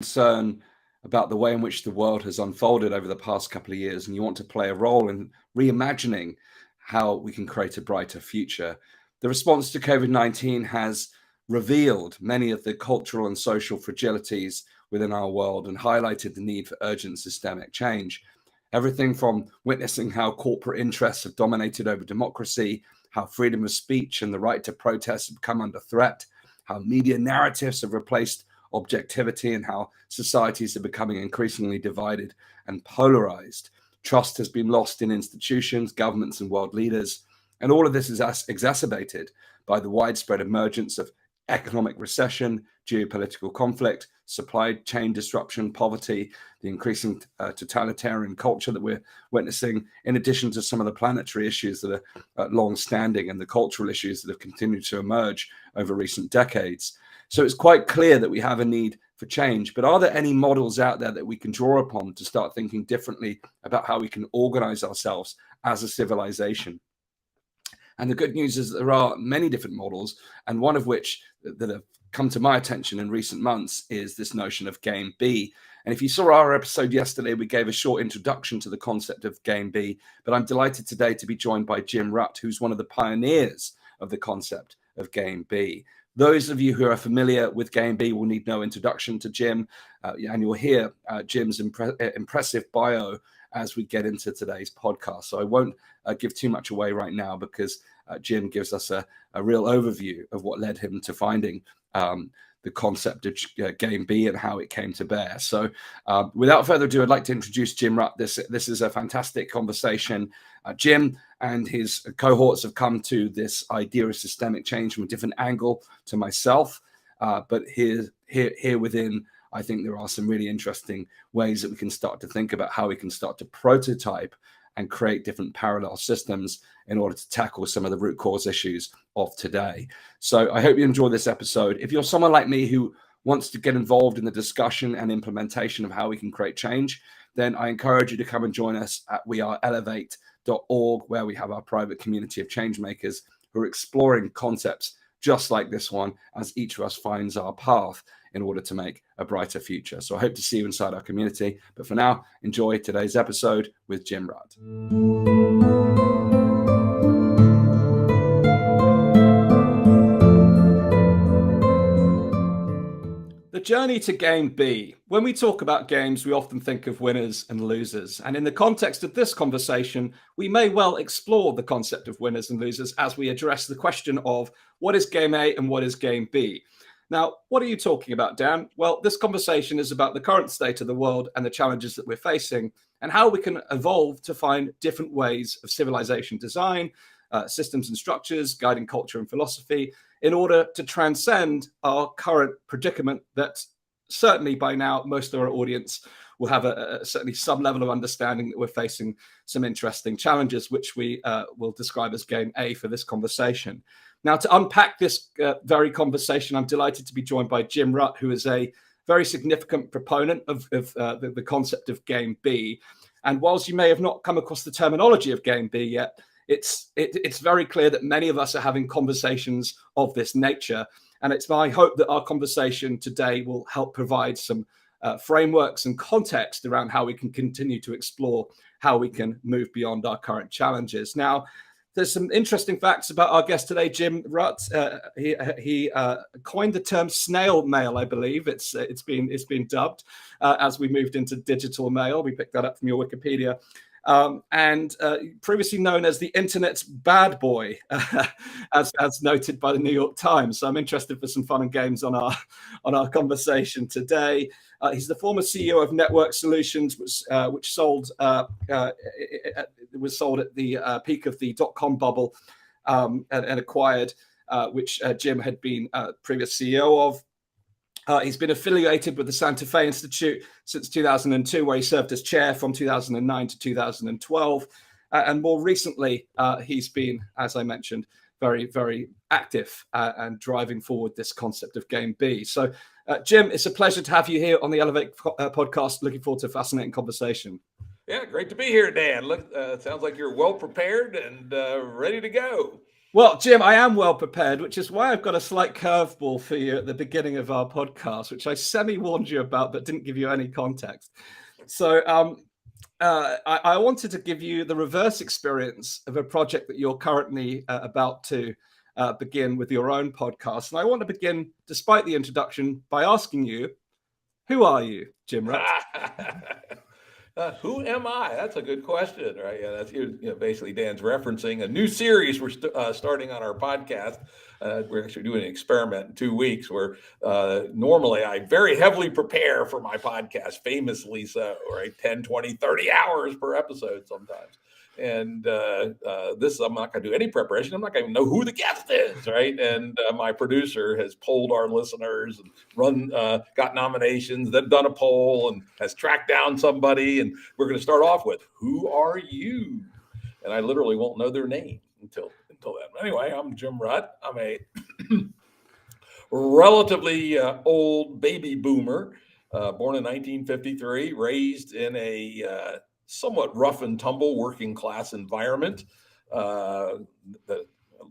concern about the way in which the world has unfolded over the past couple of years, and you want to play a role in reimagining how we can create a brighter future. The response to COVID-19 has revealed many of the cultural and social fragilities within our world and highlighted the need for urgent systemic change. Everything from witnessing how corporate interests have dominated over democracy, how freedom of speech and the right to protest have come under threat, how media narratives have replaced objectivity, and how societies are becoming increasingly divided and polarized. Trust has been lost in institutions, governments, and world leaders. And all of this is exacerbated by the widespread emergence of economic recession, geopolitical conflict, supply chain disruption, poverty, the increasing totalitarian culture that we're witnessing, in addition to some of the planetary issues that are long-standing and the cultural issues that have continued to emerge over recent decades. So it's quite clear that we have a need for change. But are there any models out there that we can draw upon to start thinking differently about how we can organize ourselves as a civilization? And the good news is that there are many different models, and one of which that have come to my attention in recent months is this notion of Game B. And if you saw our episode yesterday, we gave a short introduction to the concept of Game B, but I'm delighted today to be joined by Jim Rutt, who's one of the pioneers of the concept of Game B. Those of you who are familiar with Game B will need no introduction to Jim, and you'll hear Jim's impressive bio as we get into today's podcast. So I won't give too much away right now, because Jim gives us a real overview of what led him to finding the concept of Game B and how it came to bear. So without further ado, I'd like to introduce Jim Rutt. This is a fantastic conversation. Jim and his cohorts have come to this idea of systemic change from a different angle to myself. But here within, I think there are some really interesting ways that we can start to think about how we can start to prototype and create different parallel systems in order to tackle some of the root cause issues of today. So I hope you enjoy this episode. If you're someone like me who wants to get involved in the discussion and implementation of how we can create change, then I encourage you to come and join us at weareelevate.org, where we have our private community of change makers who are exploring concepts just like this one as each of us finds our path in order to make a brighter future. So I hope to see you inside our community. But for now, enjoy today's episode with Jim Rutt. The journey to Game B. When we talk about games, we often think of winners and losers. And in the context of this conversation, we may well explore the concept of winners and losers as we address the question of what is Game A and what is Game B. Now, what are you talking about, Dan? Well, this conversation is about the current state of the world and the challenges that we're facing, and how we can evolve to find different ways of civilization design, systems and structures, guiding culture and philosophy, in order to transcend our current predicament that certainly by now most of our audience will have certainly some level of understanding that we're facing some interesting challenges, which we will describe as Game A for this conversation. Now, to unpack this very conversation, I'm delighted to be joined by Jim Rutt, who is a very significant proponent of the concept of Game B. And whilst you may have not come across the terminology of Game B yet, it's very clear that many of us are having conversations of this nature. And it's my hope that our conversation today will help provide some frameworks and context around how we can continue to explore how we can move beyond our current challenges. Now, there's some interesting facts about our guest today, Jim Rutt. He coined the term snail mail, I believe. It's been dubbed as we moved into digital mail. We picked that up from your Wikipedia. And previously known as the internet's bad boy, as noted by the New York Times. So I'm interested for some fun and games on our conversation today. He's the former CEO of Network Solutions, which was sold at the peak of the dot-com bubble and acquired, which Jim had been previous CEO of. He's been affiliated with the Santa Fe Institute since 2002, where he served as chair from 2009 to 2012. And more recently, he's been, as I mentioned, very, very active and driving forward this concept of Game B. So, Jim, it's a pleasure to have you here on the Elevate podcast. Looking forward to a fascinating conversation. Yeah, great to be here, Dan. Look, sounds like you're well prepared and ready to go. Well, Jim, I am well prepared, which is why I've got a slight curveball for you at the beginning of our podcast, which I semi-warned you about, but didn't give you any context. So I wanted to give you the reverse experience of a project that you're currently about to begin with your own podcast. And I want to begin, despite the introduction, by asking you, who are you, Jim Rutt? Who am I? That's a good question, right? Yeah, that's basically Dan's referencing a new series we're starting on our podcast. We're actually doing an experiment in 2 weeks where normally I very heavily prepare for my podcast, famously so, right? 10, 20, 30 hours per episode sometimes. And this, I'm not going to do any preparation. I'm not going to know who the guest is, right? And my producer has polled our listeners and got nominations, then done a poll and has tracked down somebody. And we're going to start off with, who are you? And I literally won't know their name until then. Anyway, I'm Jim Rutt. I'm a relatively old baby boomer, born in 1953, raised in a somewhat rough and tumble working class environment.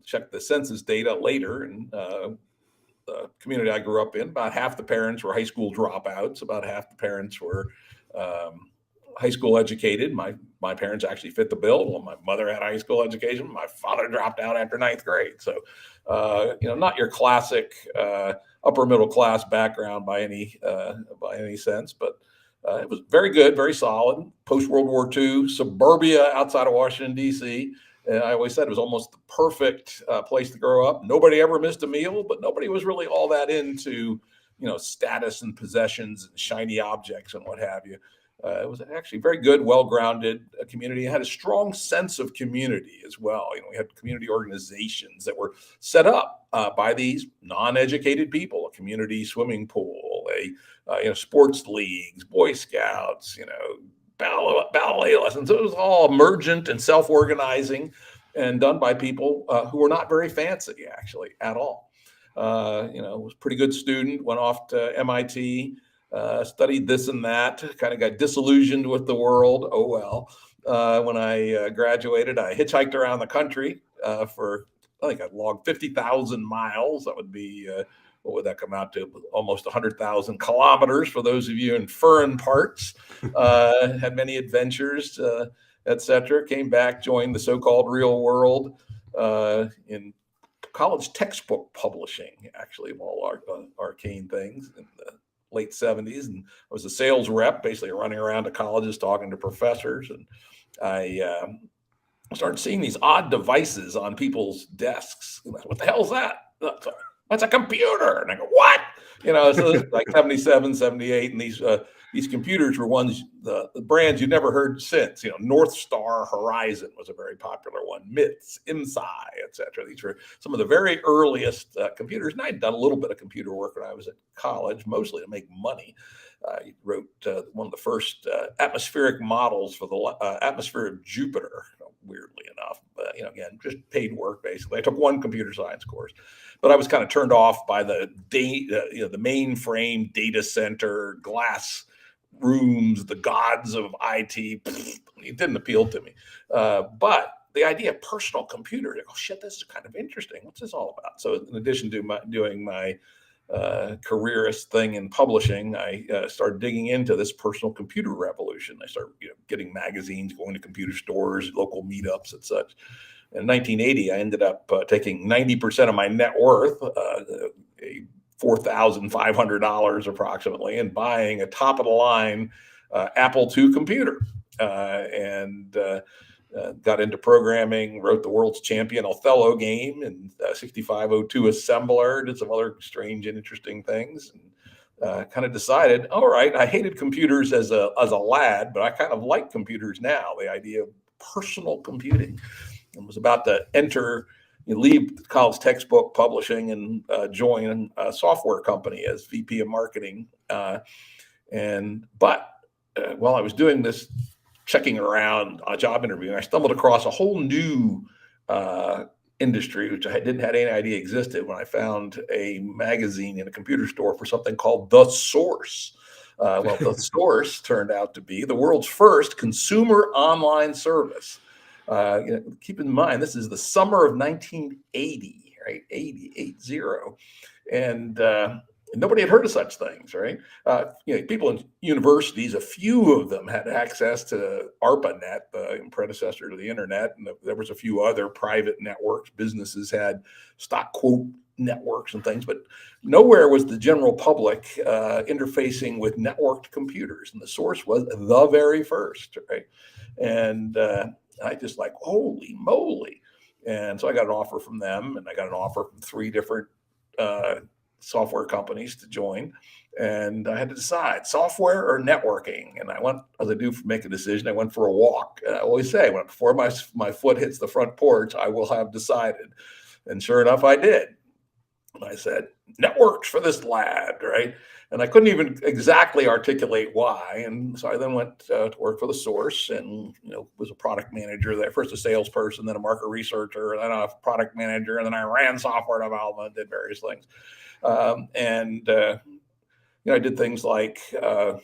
Check the census data later. And the community I grew up in, about half the parents were high school dropouts. About half the parents were high school educated. My parents actually fit the bill. Well, my mother had a high school education. My father dropped out after 9th grade. So, not your classic upper middle class background by any sense, but it was very good, very solid. Post-World War II, suburbia outside of Washington, D.C. And I always said it was almost the perfect place to grow up. Nobody ever missed a meal, but nobody was really all that into, status and possessions and shiny objects and what have you. It was actually very good, well-grounded community. It had a strong sense of community as well. We had community organizations that were set up by these non-educated people, a community swimming pool, sports leagues, Boy Scouts, ballet lessons. It was all emergent and self-organizing and done by people who were not very fancy, actually, at all. Was a pretty good student, went off to MIT, studied this and that, kind of got disillusioned with the world. Oh, well. When I graduated, I hitchhiked around the country for, I think I logged 50,000 miles. That would be, what would that come out to? Almost 100,000 kilometers for those of you in foreign parts. Had many adventures, etc. Came back, joined the so-called real world in college textbook publishing, actually, of all arcane things in the late 70s. And I was a sales rep, basically running around to colleges, talking to professors. And I started seeing these odd devices on people's desks. What the hell is that? That's a computer. And I go, what? So this is like 77, 78. And these computers were ones, the brands you never heard since. North Star Horizon was a very popular one. MITS, IMSI, etc. These were some of the very earliest computers. And I'd done a little bit of computer work when I was at college, mostly to make money. I wrote one of the first atmospheric models for the atmosphere of Jupiter, weirdly enough. But, again, just paid work, basically. I took one computer science course. But I was kind of turned off by the mainframe data center, glass rooms, the gods of IT. It didn't appeal to me. But the idea of personal computer, oh shit, this is kind of interesting. What's this all about? So in addition to doing my careerist thing in publishing, I started digging into this personal computer revolution. I started getting magazines, going to computer stores, local meetups and such. In 1980, I ended up taking 90% of my net worth, $4,500 approximately, and buying a top-of-the-line Apple II computer. And got into programming, wrote the world's champion Othello game and 6502 assembler, did some other strange and interesting things. And kind of decided, all right, I hated computers as a lad, but I kind of like computers now, the idea of personal computing. And was about to leave college textbook publishing and join a software company as VP of marketing. But while I was doing this, checking around a job interview, I stumbled across a whole new industry, which I didn't have any idea existed, when I found a magazine in a computer store for something called The Source. The Source turned out to be the world's first consumer online service. Keep in mind, this is the summer of 1980, right? 80. And nobody had heard of such things, right? People in universities, a few of them had access to ARPANET, the predecessor to the internet, and there was a few other private networks. Businesses had stock quote networks and things, but nowhere was the general public interfacing with networked computers, and the source was the very first, right? And I just like, holy moly. And so I got an offer from them, and I got an offer from 3 different software companies to join. And I had to decide software or networking. And I went, as I do make a decision, I went for a walk. And I always say, before my foot hits the front porch, I will have decided. And sure enough, I did. And I said, networks for this lad, right? And I couldn't even exactly articulate why. And so I then went to work for the source, and was a product manager there. First a salesperson, then a market researcher, then a product manager, and then I ran software development, did various things. I did things like I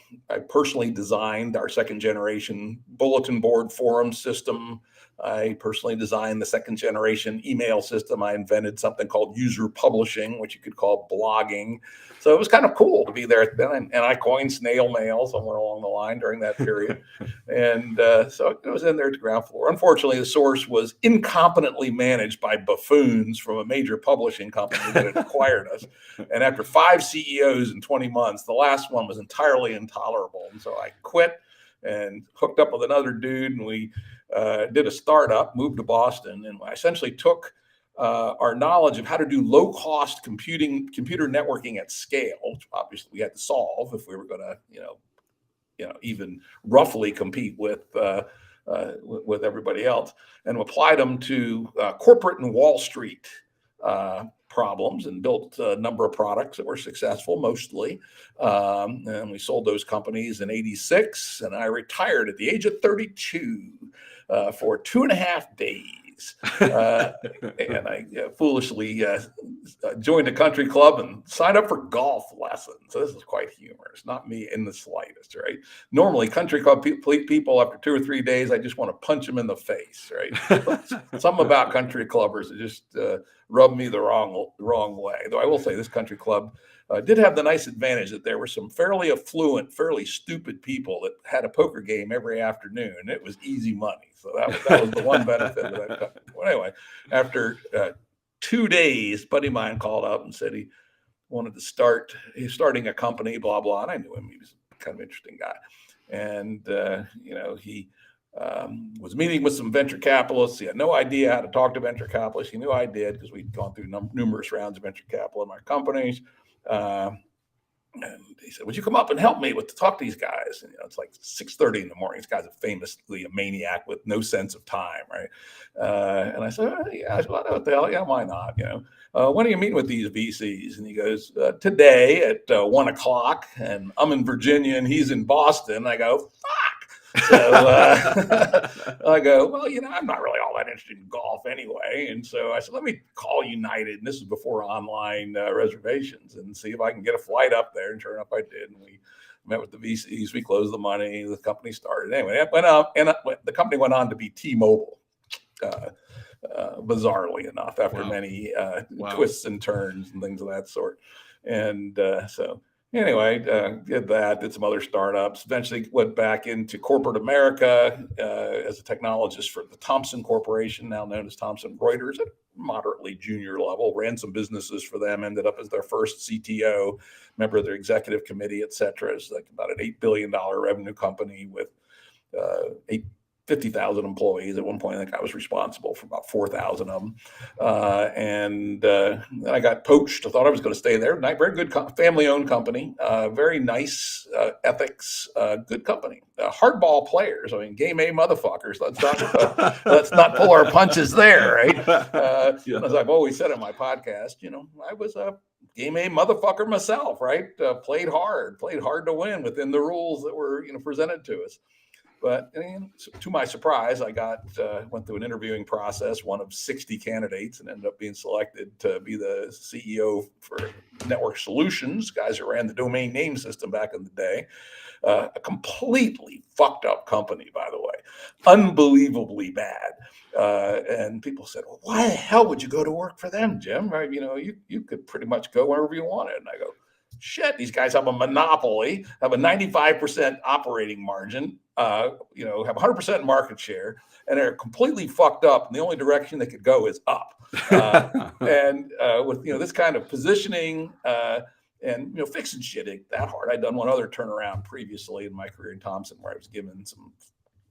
personally designed our second generation bulletin board forum system. I personally designed the second generation email system. I invented something called user publishing, which you could call blogging. So it was kind of cool to be there then. And I coined snail mail somewhere along the line during that period. And so I was in there at the ground floor. Unfortunately, the source was incompetently managed by buffoons from a major publishing company that had acquired us. And after 5 CEOs in 20 months, the last one was entirely intolerable. And so I quit and hooked up with another dude, and we did a startup, moved to Boston, and I essentially took our knowledge of how to do low-cost computer networking at scale, which obviously we had to solve if we were going to, even roughly compete with everybody else, and applied them to corporate and Wall Street problems, and built a number of products that were successful mostly. And we sold those companies in 86, and I retired at the age of 32 for 2.5 days. And I foolishly joined a country club and signed up for golf lessons. So this is quite humorous, not me in the slightest, right? Normally country club people after 2 or 3 days, I just want to punch them in the face, right? Something about country clubbers that just rubbed me the wrong way. Though I will say this country club did have the nice advantage that there were some fairly affluent, fairly stupid people that had a poker game every afternoon. It was easy money. So that was the one benefit of that company. Well, anyway, after 2 days, a buddy of mine called up and said he wanted to he's starting a company, blah, blah. And I knew him. He was kind of an interesting guy. And, he was meeting with some venture capitalists. He had no idea how to talk to venture capitalists. He knew I did because we'd gone through numerous rounds of venture capital in my companies. And he said, would you come up and help me to talk to these guys? And, it's like 6:30 in the morning. This guy's famously a maniac with no sense of time, right? And I said, yeah, what the hell? Yeah, why not? When are you meeting with these VCs? And he goes, today at 1:00. And I'm in Virginia and he's in Boston. I go, fuck. So I go, well, I'm not really all that interested in golf anyway. And so I said, let me call United. And this is before online reservations, and see if I can get a flight up there. And sure enough, I did. And we met with the VCs. We closed the money. The company started. Anyway, it went up, and the company went on to be T-Mobile. Bizarrely enough, after many twists and turns and things of that sort. And so anyway, did that, did some other startups, eventually went back into corporate America as a technologist for the Thomson Corporation, now known as Thomson Reuters, at moderately junior level, ran some businesses for them, ended up as their first CTO, member of their executive committee, et cetera. It's like about an $8 billion revenue company with 50,000 employees. At one point, I think I was responsible for about 4,000 of them. And then I got poached. I thought I was going to stay there. Very good family-owned company, very nice ethics, good company. Hardball players. I mean, game A motherfuckers. Let's not pull our punches there, right? As I've always said on my podcast, I was a game A motherfucker myself, right? Played hard to win within the rules that were presented to us. But to my surprise, I went through an interviewing process, one of 60 candidates, and ended up being selected to be the CEO for Network Solutions, guys who ran the domain name system back in the day. A completely fucked up company, by the way. unbelievably bad. And people said, well, why the hell would you go to work for them, Jim? Right? You could pretty much go wherever you wanted. And I go, shit, these guys have a monopoly, have a 95% operating margin, have 100% market share, and they're completely fucked up. And the only direction they could go is up. With this kind of positioning and fixing shit ain't that hard. I'd done one other turnaround previously in my career in Thomson where I was given some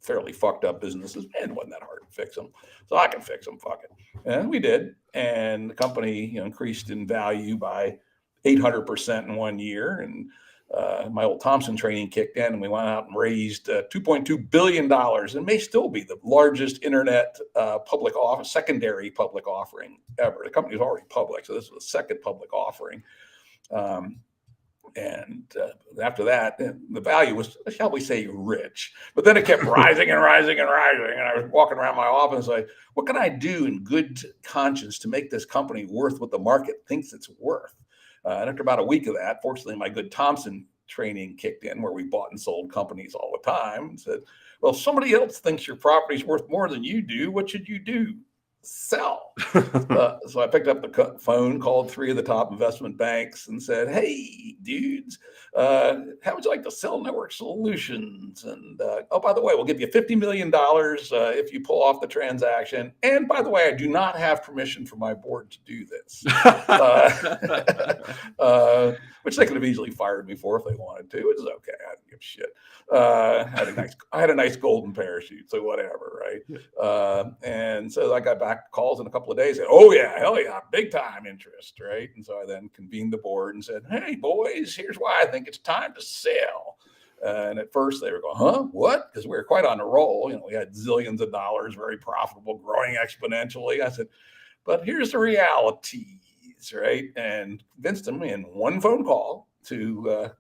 fairly fucked up businesses, and it wasn't that hard to fix them. So I can fix them, fuck it. And we did. And the company increased in value by 800% in 1 year. And my old Thomson training kicked in, and we went out and raised $2.2 billion, and may still be the largest internet secondary public offering ever. The company was already public, so this was the second public offering. After that, the value was, shall we say, rich. But then it kept rising and rising and rising. And I was walking around my office like, what can I do in good conscience to make this company worth what the market thinks it's worth? And after about a week of that, fortunately, my good Thomson training kicked in, where we bought and sold companies all the time, and said, well, if somebody else thinks your property's worth more than you do, what should you do? Sell. So I picked up the phone, called 3 of the top investment banks and said, hey, dudes, how would you like to sell Network Solutions? And oh, by the way, we'll give you $50 million if you pull off the transaction. And by the way, I do not have permission from my board to do this, which they could have easily fired me for if they wanted to. It was okay. I didn't give a shit. I had a nice golden parachute, so whatever, right? And so I got back calls in a couple of days. Said, oh yeah, hell yeah, big time interest, right? And so I then convened the board and said, hey boys, here's why I think it's time to sell. And at first they were going, huh, what? Because we were quite on a roll. We had zillions of dollars, very profitable, growing exponentially. I said, but here's the realities, right? And convinced them in one phone call to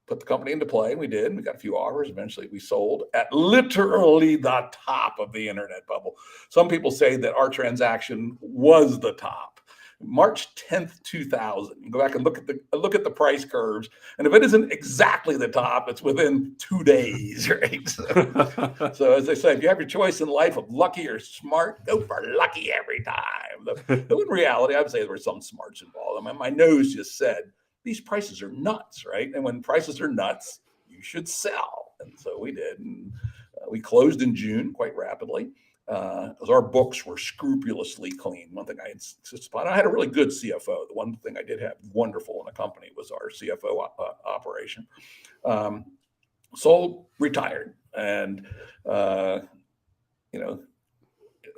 put the company into play. We did. We got a few offers. Eventually we sold at literally the top of the internet bubble. Some people say that our transaction was the top. March 10th, 2000. You go back and look at the price curves. And if it isn't exactly the top, it's within 2 days, right? So as they say, if you have your choice in life of lucky or smart, go for lucky every time. Though in reality, I would say there were some smarts involved. I mean, my nose just said, these prices are nuts, right? And when prices are nuts, you should sell. And so we did. And we closed in June quite rapidly because our books were scrupulously clean. One thing I insisted upon, I had a really good CFO. The one thing I did have wonderful in the company was our CFO operation. Sold, retired. And,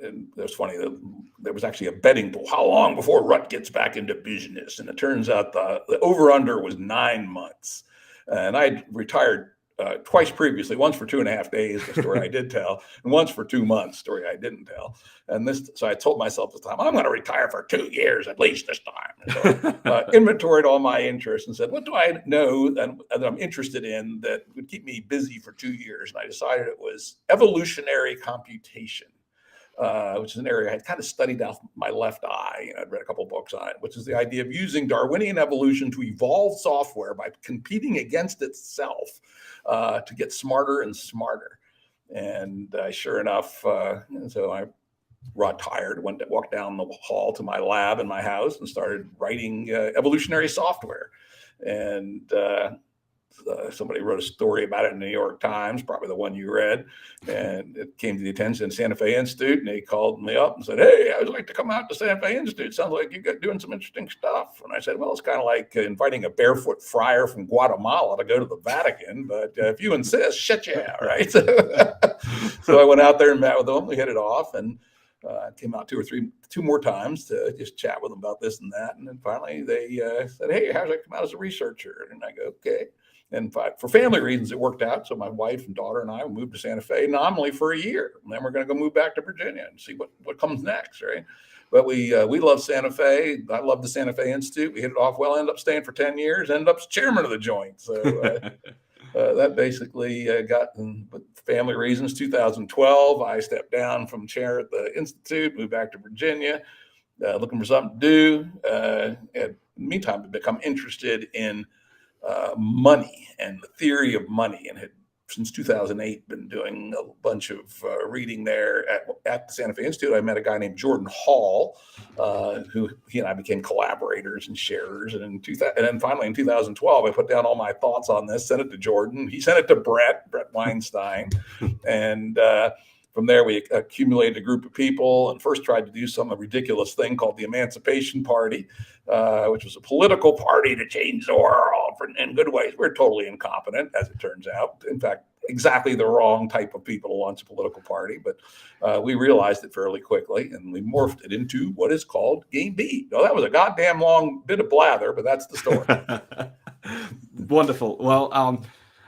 and it was funny that there was actually a betting pool. How long before Rutt gets back into business? And it turns out the over-under was 9 months. And I retired twice previously, once for 2.5 days, the story I did tell, and once for 2 months, story I didn't tell. So I told myself this time, I'm going to retire for 2 years at least this time. So inventoried all my interests and said, what do I know that I'm interested in that would keep me busy for 2 years? And I decided it was evolutionary computation. Which is an area I had kind of studied out my left eye. I'd read a couple of books on it, which is the idea of using Darwinian evolution to evolve software by competing against itself to get smarter and smarter. And sure enough, so I retired, walked down the hall to my lab in my house and started writing evolutionary software. And somebody wrote a story about it in the New York Times, probably the one you read, and it came to the attention of Santa Fe Institute, and they called me up and said, hey, I would like to come out to Santa Fe Institute. Sounds like you're doing some interesting stuff. And I said, well, it's kind of like inviting a barefoot friar from Guatemala to go to the Vatican, but if you insist, shit yeah, right? So I went out there and met with them. We hit it off, and came out two more times to just chat with them about this and that. And then finally they said, hey, how's it come out as a researcher? And I go, okay. And for family reasons, it worked out. So my wife and daughter and I moved to Santa Fe nominally for a year. And then we're going to go move back to Virginia and see what comes next, right? But we love Santa Fe. I love the Santa Fe Institute. We hit it off well, ended up staying for 10 years, ended up chairman of the joint. So that basically got, with family reasons, 2012, I stepped down from chair at the Institute, moved back to Virginia, looking for something to do. In the meantime, I've become interested in money and the theory of money, and had since 2008, been doing a bunch of reading there at the Santa Fe Institute. I met a guy named Jordan Hall, who he and I became collaborators and sharers. And then finally in 2012, I put down all my thoughts on this, sent it to Jordan. He sent it to Brett Weinstein. And from there, we accumulated a group of people and first tried to do some ridiculous thing called the Emancipation Party, which was a political party to change the world in good ways. We're totally incompetent, as it turns out. In fact, exactly the wrong type of people to launch a political party. But we realized it fairly quickly, and we morphed it into what is called Game B. Now, that was a goddamn long bit of blather, but that's the story. Wonderful. Well,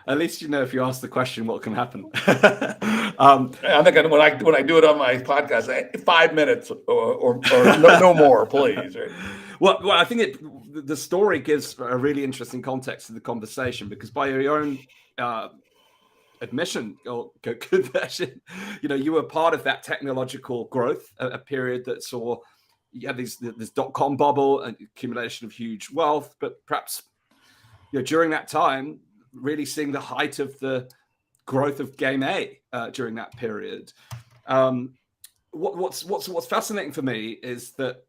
at least you know if you ask the question, what can happen. I think when I do it on my podcast, 5 minutes or no more, please. Right? Well, I think the story gives a really interesting context to the conversation, because by your own admission or confession, you were part of that technological growth, a period that saw this dot-com bubble and accumulation of huge wealth, but perhaps during that time, really seeing the height of the growth of Game A during that period. What's fascinating for me is that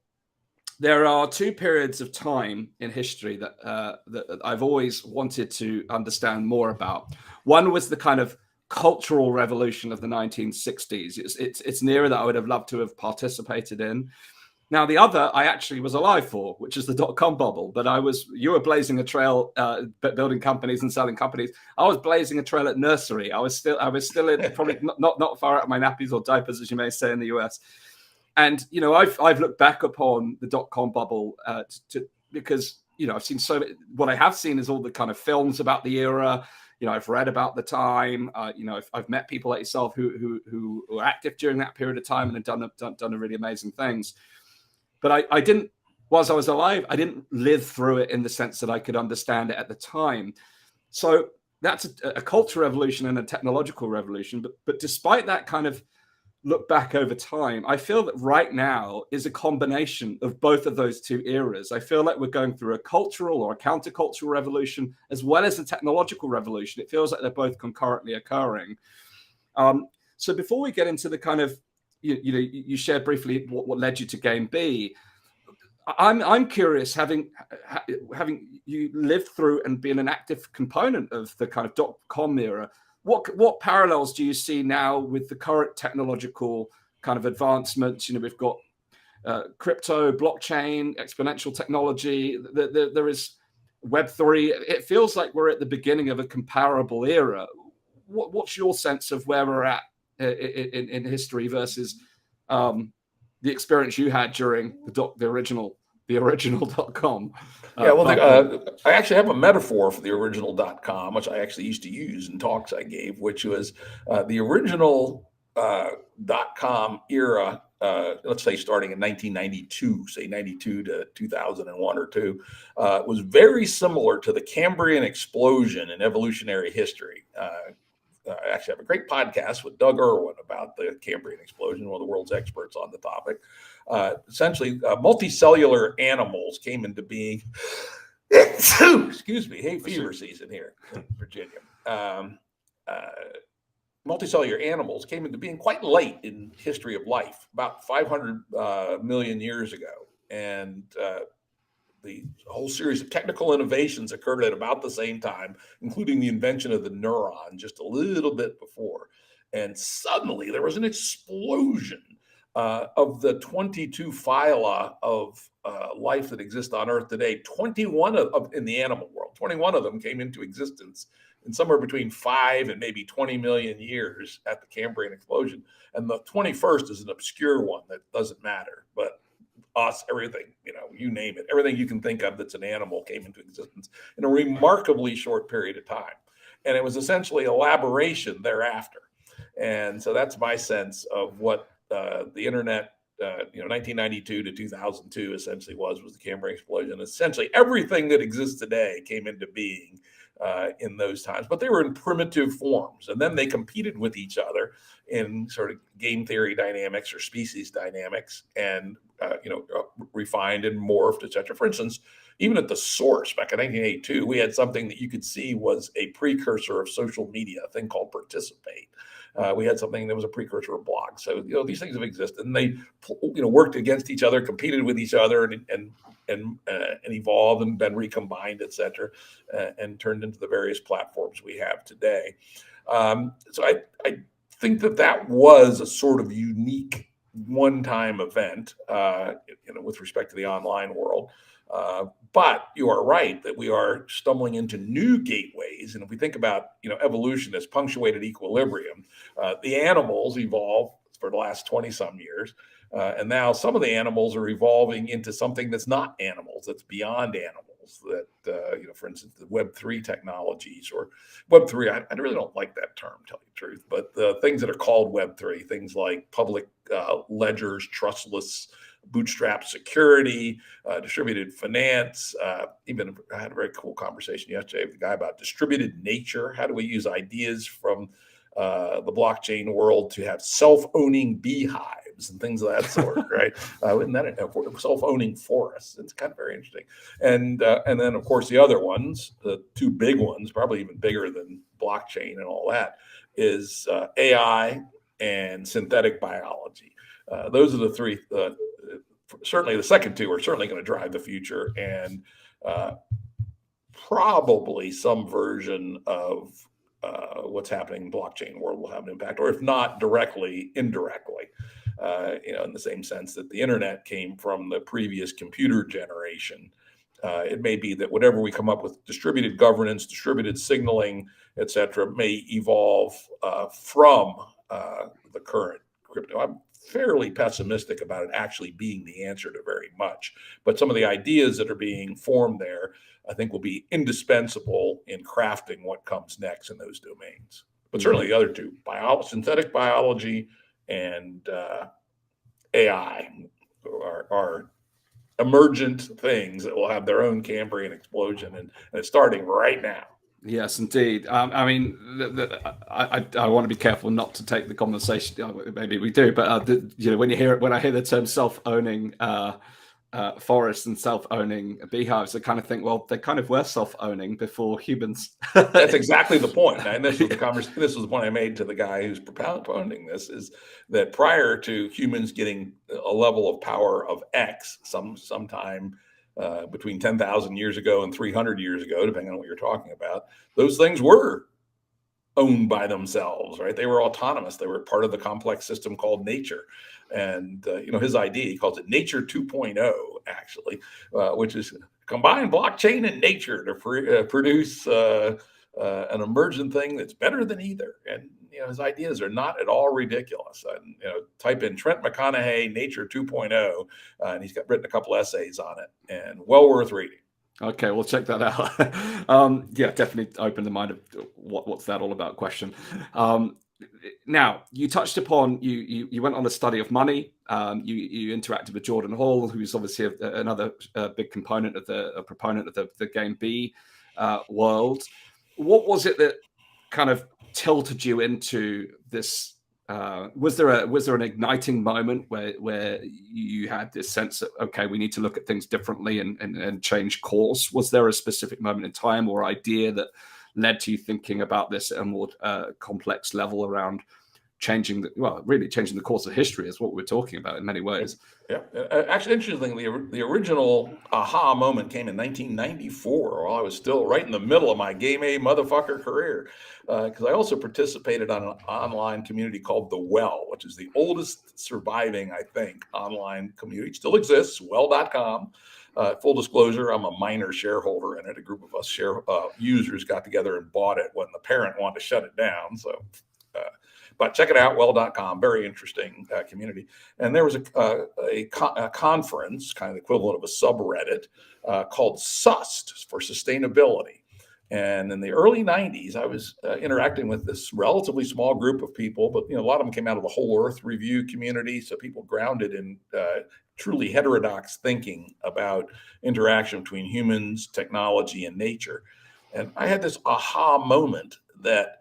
there are two periods of time in history that I've always wanted to understand more about. One was the kind of cultural revolution of the 1960s. It's an era that I would have loved to have participated in. Now, the other I actually was alive for, which is the dot-com bubble. But you were blazing a trail, building companies and selling companies. I was blazing a trail at nursery. I was still in, probably not far out of my nappies or diapers, as you may say in the US. And I've looked back upon the dot-com bubble because I've seen what I have seen is all the kind of films about the era. I've read about the time. I've met people like yourself who were active during that period of time and have done really amazing things. But I didn't, whilst I was alive, I didn't live through it in the sense that I could understand it at the time. So that's a cultural revolution and a technological revolution. But despite that kind of look back over time, I feel that right now is a combination of both of those two eras. I feel like we're going through a cultural or a countercultural revolution as well as a technological revolution. It feels like they're both concurrently occurring. So before we get into the kind of, you shared briefly what led you to Game B. I'm curious, having you lived through and been an active component of the kind of dot-com era, what parallels do you see now with the current technological kind of advancements? We've got crypto, blockchain, exponential technology. There is Web3. It feels like we're at the beginning of a comparable era. What's your sense of where we're at in history versus the experience you had during the original dot-com? I actually have a metaphor for the original dot-com, which I actually used to use in talks I gave, which was the original dot-com era, let's say starting in 1992, say 92 to 2001 or two, was very similar to the Cambrian explosion in evolutionary history. I actually have a great podcast with Doug Irwin about the Cambrian explosion, one of the world's experts on the topic. Essentially, multicellular animals came into being. Excuse me, hay fever season here in Virginia. Multicellular animals came into being quite late in history of life, about 500 million years ago. And the whole series of technical innovations occurred at about the same time, including the invention of the neuron just a little bit before. And suddenly there was an explosion of the 22 phyla of life that exist on Earth today. 21 in the animal world, 21 of them came into existence in somewhere between 5 and maybe 20 million years at the Cambrian explosion. And the 21st is an obscure one that doesn't matter, but us, everything, you name it, everything you can think of that's an animal came into existence in a remarkably short period of time. And it was essentially elaboration thereafter. And so that's my sense of what the internet, 1992 to 2002 essentially was the Cambrian explosion. Essentially everything that exists today came into being in those times, but they were in primitive forms. And then they competed with each other in sort of game theory dynamics or species dynamics and, refined and morphed, et cetera. For instance, even at the source back in 1982, we had something that you could see was a precursor of social media, a thing called Participate. We had something that was a precursor of blogs. So, these things have existed, and they, worked against each other, competed with each other, and evolved and been recombined, et cetera, and turned into the various platforms we have today. So I think that was a sort of unique one-time event, with respect to the online world. But you are right that we are stumbling into new gateways. And if we think about, evolution as punctuated equilibrium, the animals evolved for the last 20 some years. And now some of the animals are evolving into something that's not animals, that's beyond animals. That, for instance, the Web3 technologies, or Web3, I really don't like that term, tell you the truth, but the things that are called Web3, things like public ledgers, trustless, bootstrap security, distributed finance. Even I had a very cool conversation yesterday with a guy about distributed nature. How do we use ideas from the blockchain world to have self-owning beehives and things of that sort, right? Isn't that self-owning forests? It's kind of very interesting. And then, of course, the other ones, the two big ones, probably even bigger than blockchain and all that, is AI and synthetic biology. Those are the three. Certainly, the second two are certainly going to drive the future, and probably some version of what's happening in the blockchain world will have an impact, or if not directly, indirectly. In the same sense that the internet came from the previous computer generation. It may be that whatever we come up with, distributed governance, distributed signaling, et cetera, may evolve from the current crypto. I'm fairly pessimistic about it actually being the answer to very much. But some of the ideas that are being formed there, I think, will be indispensable in crafting what comes next in those domains. But certainly the other two, synthetic biology and AI, are emergent things that will have their own Cambrian explosion, and it's starting right now. Yes, indeed. I mean, I want to be careful not to take the conversation. Maybe we do, but when I hear the term self-owning forests and self-owning beehives, I kind of think, well, they kind of were self-owning before humans. That's exactly the point. And this was this was the point I made to the guy who's propounding this: is that prior to humans getting a level of power of X, sometime between 10,000 years ago and 300 years ago, depending on what you're talking about, those things were owned by themselves, right? They were autonomous. They were part of the complex system called nature. And, his idea, he calls it Nature 2.0, actually, which is combine blockchain and nature to produce an emergent thing that's better than either. And, his ideas are not at all ridiculous. And, type in Trent McConaughey, Nature 2.0, and he's written a couple essays on it, and well worth reading. Okay, we'll check that out. Definitely open the mind of what's that all about question. Now, you touched upon, you went on a study of money. You interacted with Jordan Hall, who's obviously another big proponent of the game B world. What was it that kind of tilted you into this? Was there an igniting moment where you had this sense that, okay, we need to look at things differently and change course? Was there a specific moment in time or idea that led to you thinking about this at a more complex level around changing the course of history is what we're talking about in many ways? Yeah. Actually, interestingly, the original aha moment came in 1994, while I was still right in the middle of my game A motherfucker career, because I also participated on an online community called The Well, which is the oldest surviving, I think, online community. It still exists, well.com. Full disclosure, I'm a minor shareholder in it. A group of us users got together and bought it when the parent wanted to shut it down. So, but check it out, well.com, very interesting community. And there was a conference, kind of the equivalent of a subreddit, called SUST, for sustainability. And in the early 90s, I was interacting with this relatively small group of people, but a lot of them came out of the Whole Earth Review community, so people grounded in truly heterodox thinking about interaction between humans, technology, and nature. And I had this aha moment that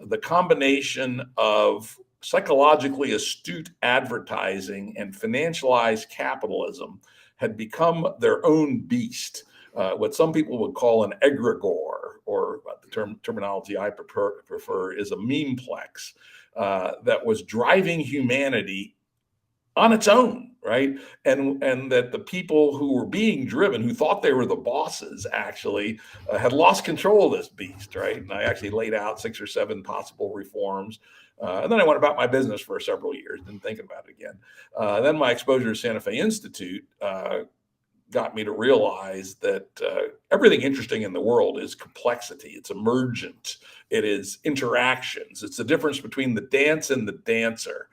the combination of psychologically astute advertising and financialized capitalism had become their own beast, what some people would call an egregore, or the terminology I prefer is a memeplex, that was driving humanity on its own, right? And that the people who were being driven, who thought they were the bosses, actually had lost control of this beast, right? And I actually laid out 6 or 7 possible reforms. And then I went about my business for several years, didn't think about it again. Then my exposure to Santa Fe Institute got me to realize that everything interesting in the world is complexity. It's emergent. It is interactions. It's the difference between the dance and the dancer.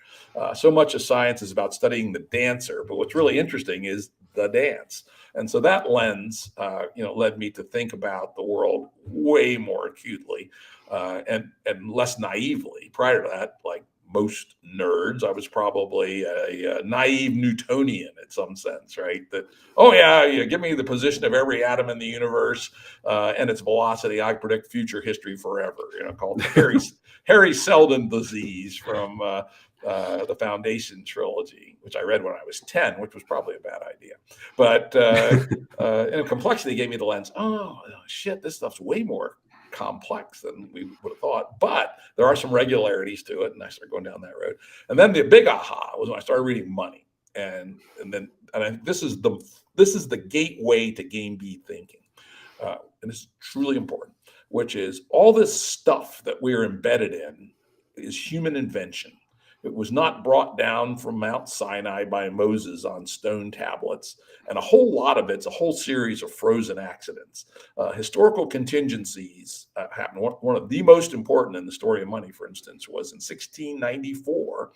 So much of science is about studying the dancer, but what's really interesting is the dance. And so that lens, led me to think about the world way more acutely and less naively. Prior to that, like most nerds, I was probably a naive Newtonian in some sense, right? That, oh yeah, give me the position of every atom in the universe and its velocity. I predict future history forever. Called the Harry Seldon disease from the Foundation trilogy, which I read when I was 10, which was probably a bad idea. But complexity gave me the lens. Oh shit, this stuff's way more complex than we would have thought, but there are some regularities to it, and I started going down that road. And then the big aha was when I started reading Money, and this is the gateway to game B thinking, and it's truly important, which is all this stuff that we're embedded in is human invention. It was not brought down from Mount Sinai by Moses on stone tablets. And a whole lot of it's a whole series of frozen accidents. Historical contingencies happened. One of the most important in the story of money, for instance, was in 1694.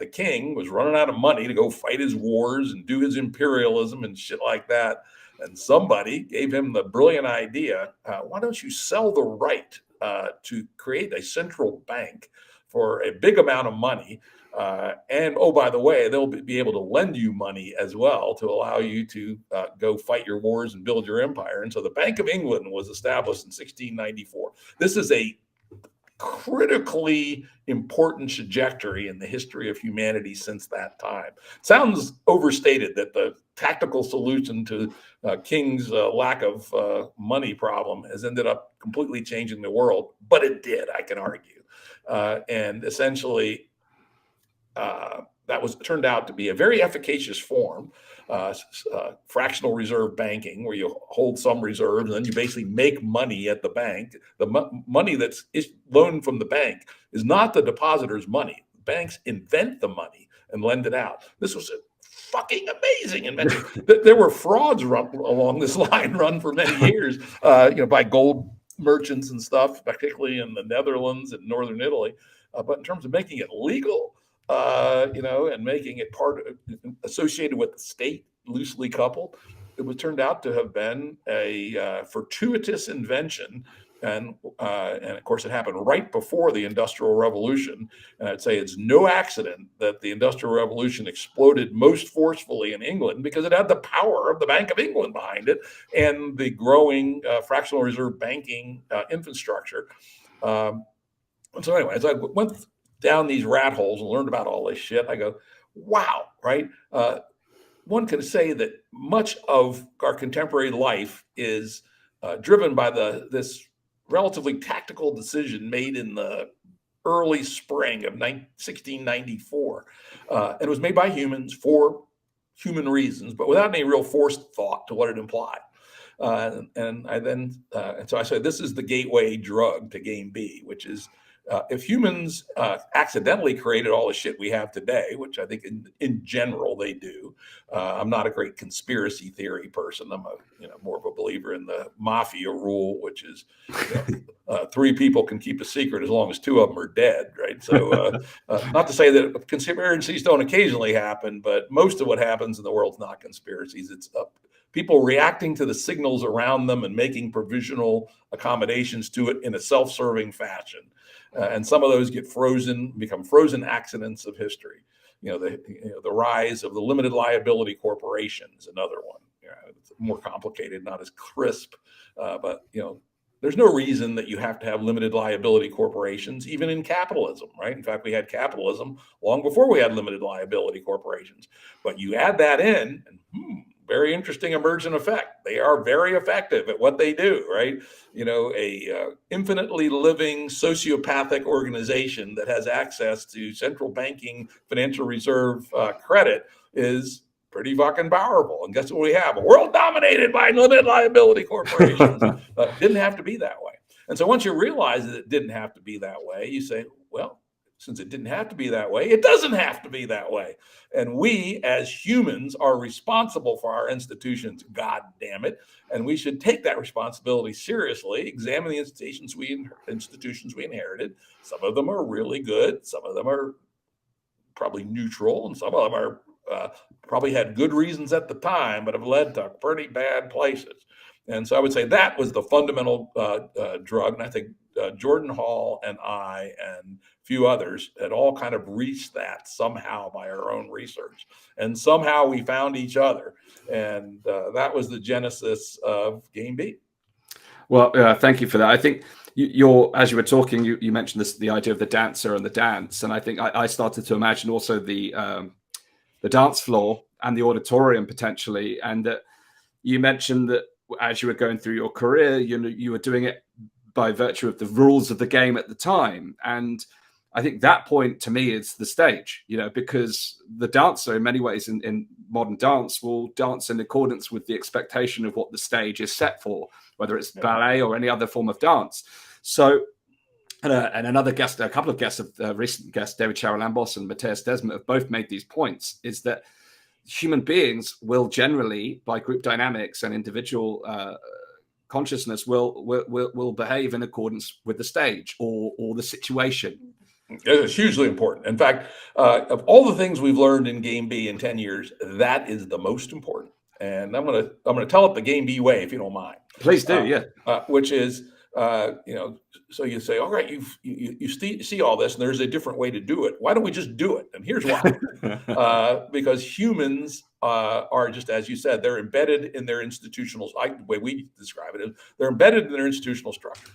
The king was running out of money to go fight his wars and do his imperialism and shit like that. And somebody gave him the brilliant idea, why don't you sell the right to create a central bank for a big amount of money. And oh, by the way, they'll be able to lend you money as well to allow you to go fight your wars and build your empire. And so the Bank of England was established in 1694. This is a critically important trajectory in the history of humanity since that time. Sounds overstated that the tactical solution to King's lack of money problem has ended up completely changing the world, but it did, I can argue. And essentially, that turned out to be a very efficacious form, fractional reserve banking, where you hold some reserves and then you basically make money at the bank. The money that's loaned from the bank is not the depositor's money. Banks invent the money and lend it out. This was a fucking amazing invention. There were frauds along this line run for many years, by gold merchants and stuff, particularly in the Netherlands and northern Italy. But in terms of making it legal, and making it associated with the state, loosely coupled, it was turned out to have been a fortuitous invention. And of course, it happened right before the Industrial Revolution. And I'd say it's no accident that the Industrial Revolution exploded most forcefully in England, because it had the power of the Bank of England behind it and the growing fractional reserve banking infrastructure. And so anyway, as I went down these rat holes and learned about all this shit, I go, wow, right? One can say that much of our contemporary life is driven by this relatively tactical decision made in the early spring of 1694. And it was made by humans for human reasons, but without any real forced thought to what it implied. And so I said, this is the gateway drug to game B, which is if humans accidentally created all the shit we have today, which I think in general they do. I'm not a great conspiracy theory person. I'm more of a believer in the mafia rule, which is 3 people can keep a secret as long as 2 of them are dead, right? So not to say that conspiracies don't occasionally happen, but most of what happens in the world is not conspiracies. It's people reacting to the signals around them and making provisional accommodations to it in a self-serving fashion. And some of those become frozen accidents of history. The rise of the limited liability corporation is another one. It's more complicated, not as crisp, but there's no reason that you have to have limited liability corporations, even in capitalism, right? In fact, we had capitalism long before we had limited liability corporations. But you add that in, and very interesting emergent effect. They are very effective at what they do, right? A infinitely living sociopathic organization that has access to central banking, financial reserve credit is pretty fucking powerful. And guess what we have? A world dominated by limited liability corporations. Didn't have to be that way. And so once you realize that it didn't have to be that way, you say, well, since it didn't have to be that way, it doesn't have to be that way. And we as humans are responsible for our institutions, God damn it. And we should take that responsibility seriously, examine the institutions we inherited. Some of them are really good. Some of them are probably neutral. And some of them are probably had good reasons at the time, but have led to pretty bad places. And so I would say that was the fundamental drug. And I think Jordan Hall and I and a few others had all kind of reached that somehow by our own research. And somehow we found each other. And that was the genesis of Game B. Well, thank you for that. I think as you were talking, you mentioned the idea of the dancer and the dance. And I think I started to imagine also the dance floor and the auditorium potentially. And that you mentioned that as you were going through your career, you were doing it by virtue of the rules of the game at the time. And I think that point to me is the stage, because the dancer in many ways in modern dance will dance in accordance with the expectation of what the stage is set for, whether it's ballet or any other form of dance. So, and another guest, a couple of guests, recent guests, David Charalambos and Matthias Desmet, have both made these points, is that human beings will generally, by group dynamics and individual consciousness, will behave in accordance with the stage or the situation. It's hugely important. In fact, of all the things we've learned in Game B in 10 years, that is the most important. And I'm gonna tell it the Game B way, if you don't mind. Please do, yeah. Which is, so you say, all right, you see all this, and there's a different way to do it. Why don't we just do it? And here's why. Because humans are just, as you said, they're embedded in their institutional, the way we describe it is, they're embedded in their institutional structures.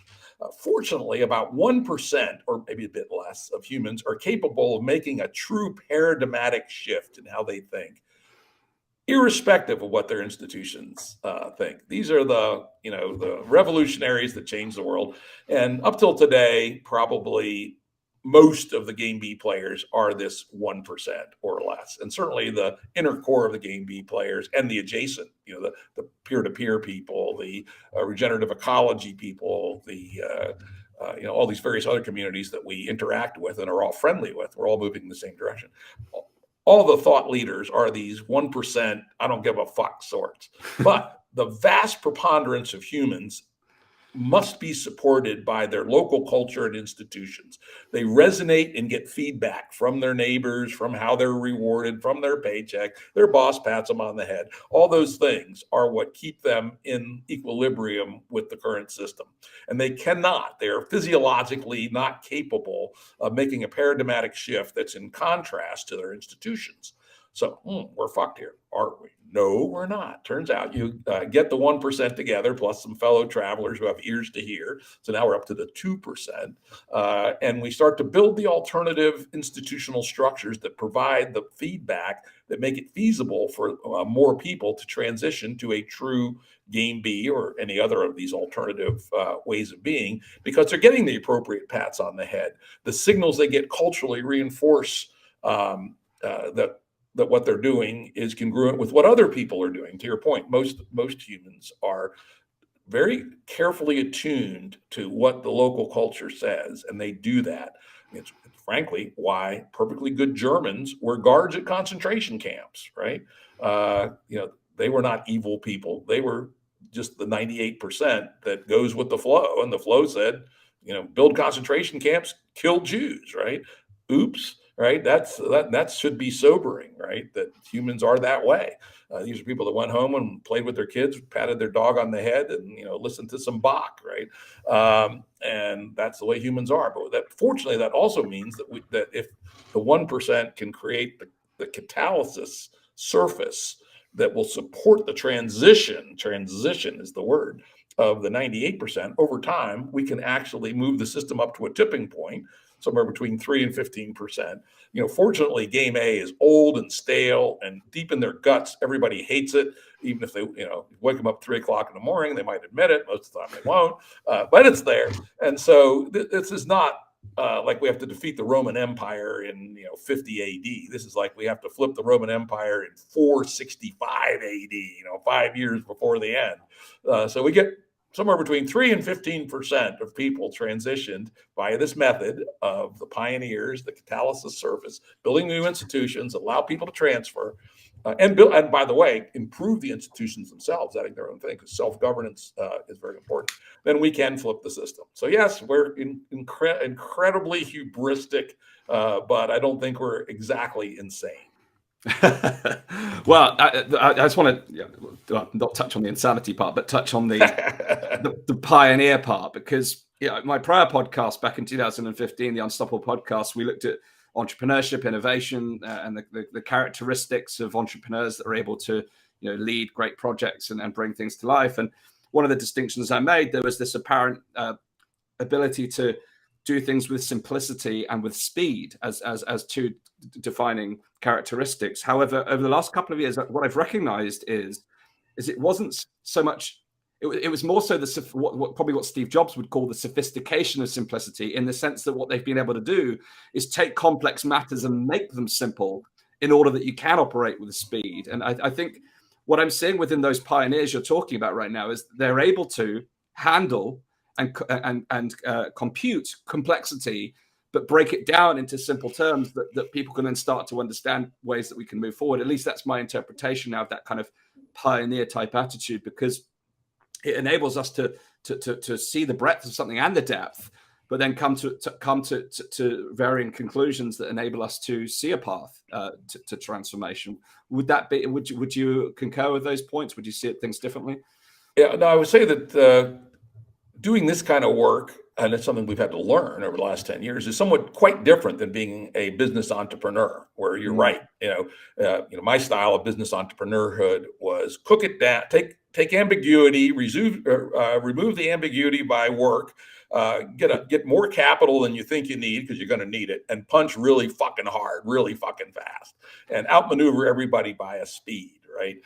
Fortunately, about 1%, or maybe a bit less, of humans are capable of making a true paradigmatic shift in how they think, irrespective of what their institutions think. These are the revolutionaries that change the world. And up till today, probably most of the Game B players are this 1% or less. And certainly the inner core of the Game B players and the adjacent, the peer-to-peer people, the regenerative ecology people, all these various other communities that we interact with and are all friendly with. We're all moving in the same direction. All the thought leaders are these 1%, I don't give a fuck sorts. But the vast preponderance of humans must be supported by their local culture and institutions. They resonate and get feedback from their neighbors, from how they're rewarded, from their paycheck. Their boss pats them on the head. All those things are what keep them in equilibrium with the current system. And they are physiologically not capable of making a paradigmatic shift that's in contrast to their institutions. So we're fucked here, aren't we? No, we're not. Turns out you get the 1% together, plus some fellow travelers who have ears to hear. So now we're up to the 2%. And we start to build the alternative institutional structures that provide the feedback that make it feasible for more people to transition to a true Game B or any other of these alternative ways of being, because they're getting the appropriate pats on the head. The signals they get culturally reinforce that what they're doing is congruent with what other people are doing. To your point, most humans are very carefully attuned to what the local culture says, and they do that. It's frankly why perfectly good Germans were guards at concentration camps, right? They were not evil people. They were just the 98% that goes with the flow. And the flow said, build concentration camps, kill Jews, right? Oops. Right. That should be sobering, right? That humans are that way. These are people that went home and played with their kids, patted their dog on the head, and listened to some Bach, right? And that's the way humans are. But fortunately, that also means that if the 1% can create the catalysis surface that will support the transition is the word, of the 98%, over time, we can actually move the system up to a tipping point somewhere between 3 and 15%. Fortunately, Game A is old and stale, and deep in their guts, everybody hates it. Even if they, wake them up 3 o'clock in the morning, they might admit it. Most of the time, they won't. But it's there, and so this is not like we have to defeat the Roman Empire in 50 AD. This is like we have to flip the Roman Empire in 465 AD. 5 years before the end. So we get somewhere between 3 and 15% of people transitioned via this method of the pioneers, the catalysis surface, building new institutions, allow people to transfer, and by the way, improve the institutions themselves, adding their own thing, because self-governance is very important. Then we can flip the system. So yes, we're incredibly hubristic, but I don't think we're exactly insane. Well, I just want to not touch on the insanity part, but touch on the pioneer part, because my prior podcast back in 2015, the Unstoppable podcast, we looked at entrepreneurship, innovation, and the characteristics of entrepreneurs that are able to lead great projects and bring things to life. And one of the distinctions I made, there was this apparent ability to do things with simplicity and with speed as two defining characteristics. However, over the last couple of years, what I've recognized is it wasn't so much. It was more so what Steve Jobs would call the sophistication of simplicity, in the sense that what they've been able to do is take complex matters and make them simple in order that you can operate with speed. And I think what I'm seeing within those pioneers you're talking about right now is they're able to handle and compute complexity, but break it down into simple terms that people can then start to understand ways that we can move forward. At least that's my interpretation now of that kind of pioneer type attitude, because it enables us to see the breadth of something and the depth, but then come to varying conclusions that enable us to see a path to transformation. Would you concur with those points? Would you see things differently? Yeah, no, I would say that doing this kind of work, and it's something we've had to learn over the last 10 years, is somewhat quite different than being a business entrepreneur, where you're right. My style of business entrepreneurhood was cook it down, take ambiguity, remove the ambiguity by work, get more capital than you think you need, because you're going to need it, and punch really fucking hard, really fucking fast, and outmaneuver everybody by a speed, right?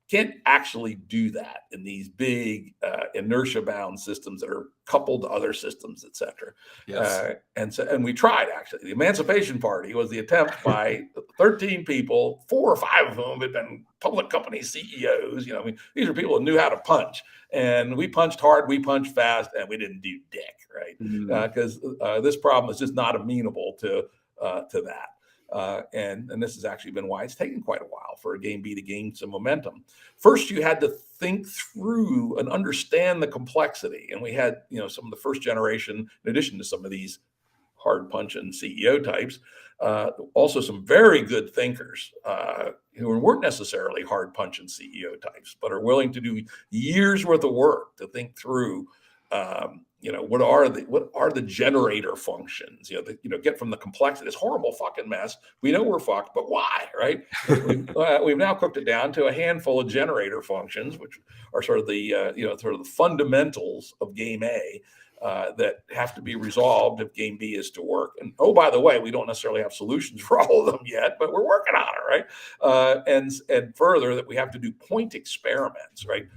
Can't actually do that in these big inertia-bound systems that are coupled to other systems, et cetera. Yes. And we tried, actually. The Emancipation Party was the attempt by 13 people, 4 or 5 of whom had been public company CEOs. These are people who knew how to punch. And we punched hard, we punched fast, and we didn't do dick, right? Because this problem is just not amenable to that. And this has actually been why it's taken quite a while for a Game B to gain some momentum. First, you had to think through and understand the complexity. And we had, some of the first generation, in addition to some of these hard punching CEO types, also some very good thinkers who weren't necessarily hard punching CEO types, but are willing to do years worth of work to think through what are the generator functions? Get from the complexity, this horrible fucking mess. We know we're fucked, but why, right? We've now cooked it down to a handful of generator functions, which are sort of the fundamentals of Game A that have to be resolved if Game B is to work. And oh, by the way, we don't necessarily have solutions for all of them yet, but we're working on it, right? And further, that we have to do point experiments, right?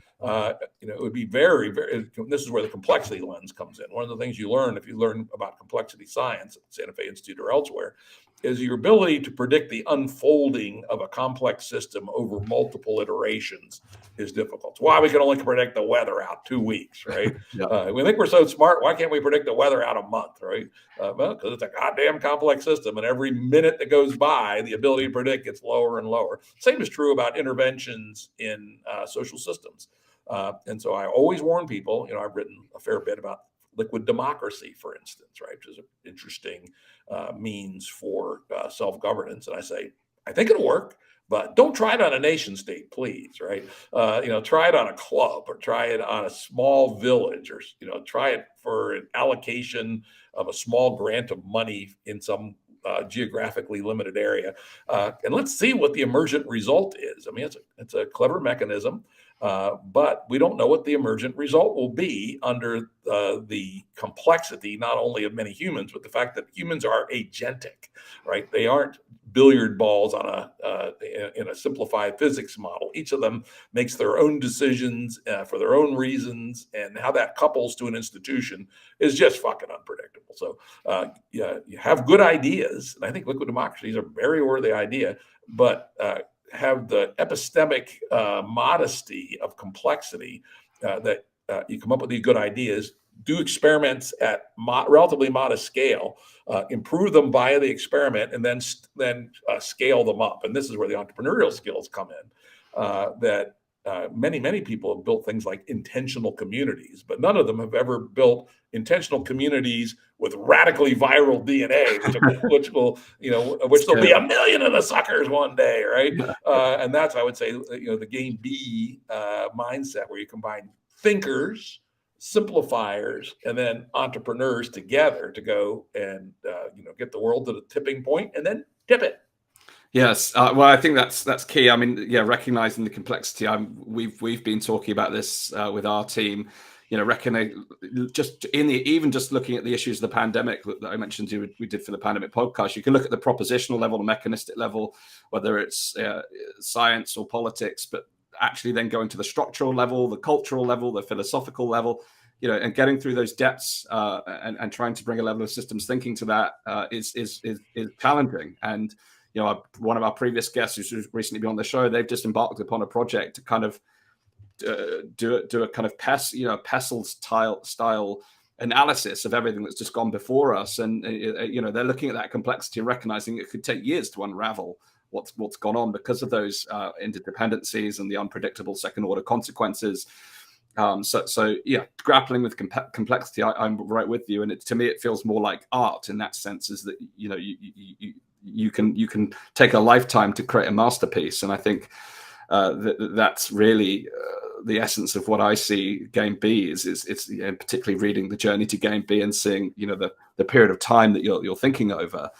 It would be very, very, this is where the complexity lens comes in. One of the things you learn if you learn about complexity science at Santa Fe Institute or elsewhere is your ability to predict the unfolding of a complex system over multiple iterations is difficult. It's why we can only predict the weather out 2 weeks, right? We think we're so smart. Why can't we predict the weather out a month, right? Well, because it's a goddamn complex system, and every minute that goes by, the ability to predict gets lower and lower. Same is true about interventions in social systems. And so I always warn people, I've written a fair bit about liquid democracy, for instance, right, which is an interesting means for self-governance. And I say, I think it'll work, but don't try it on a nation state, please, right? Try it on a club, or try it on a small village, or, try it for an allocation of a small grant of money in some geographically limited area. And let's see what the emergent result is. I mean, it's a clever mechanism. But we don't know what the emergent result will be under the complexity, not only of many humans, but the fact that humans are agentic, right? They aren't billiard balls on in a simplified physics model. Each of them makes their own decisions for their own reasons, and how that couples to an institution is just fucking unpredictable. So you have good ideas, and I think liquid democracy is a very worthy idea, but have the epistemic modesty of complexity that you come up with these good ideas, do experiments at relatively modest scale, improve them via the experiment, and then scale them up. And this is where the entrepreneurial skills come in. That many people have built things like intentional communities, but none of them have ever built intentional communities with radically viral DNA, which will there'll be 1 million of the suckers one day, right? And that's, I would say, the game B mindset, where you combine thinkers, simplifiers, and then entrepreneurs together to go and get the world to the tipping point and then tip it. Yes, well, I think that's key. I mean, recognizing the complexity. We've been talking about this with our team. Reckoning even just looking at the issues of the pandemic that I mentioned we did for the pandemic podcast. You can look at the propositional level, the mechanistic level, whether it's science or politics, but actually then going to the structural level, the cultural level, the philosophical level. And getting through those depths and trying to bring a level of systems thinking to that is challenging. And one of our previous guests who's recently been on the show, they've just embarked upon a project to kind of do a kind of pestle style analysis of everything that's just gone before us, and they're looking at that complexity and recognizing it could take years to unravel what's gone on because of those interdependencies and the unpredictable second order consequences. So grappling with complexity, I'm right with you, and to me it feels more like art in that sense, is that you can take a lifetime to create a masterpiece, and I think that's really the essence of what I see Game B is particularly reading the journey to Game B and seeing the period of time that you're thinking over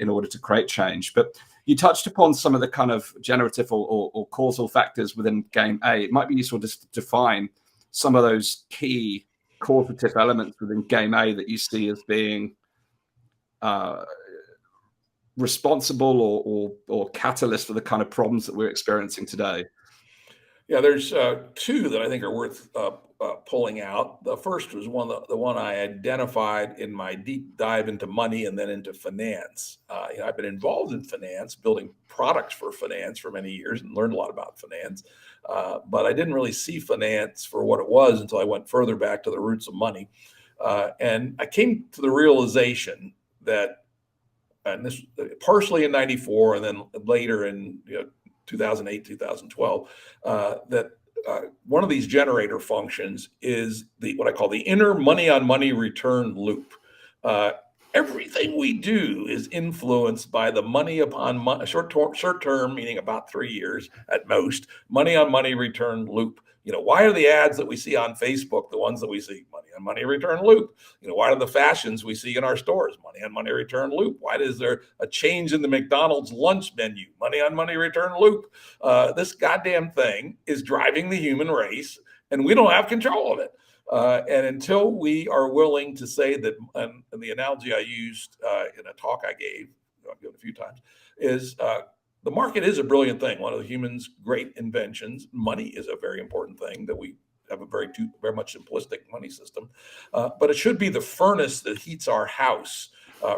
in order to create change. But you touched upon some of the kind of generative or causal factors within Game A. It might be useful just to define some of those key causative elements within Game A that you see as being responsible or catalyst for the kind of problems that we're experiencing today. Yeah, there's two that I think are worth pulling out. The first was the one I identified in my deep dive into money and then into finance. I've been involved in finance, building products for finance for many years, and learned a lot about finance. But I didn't really see finance for what it was until I went further back to the roots of money. And I came to the realization that, and this partially in '94 and then later in 2008, 2012, that one of these generator functions is what I call the inner money-on-money return loop. Everything we do is influenced by the money upon money, short term, meaning about 3 years at most, money-on-money return loop. Why are the ads that we see on Facebook the ones that we see? Money on money return loop. Why are the fashions we see in our stores? Money on money return loop. Why is there a change in the McDonald's lunch menu? Money on money return loop. This goddamn thing is driving the human race, and we don't have control of it. And until we are willing to say that, and the analogy I used in a talk I gave, I've given a few times, is the market is a brilliant thing. One of the human's great inventions. Money is a very important thing that we have a very much simplistic money system. But it should be the furnace that heats our house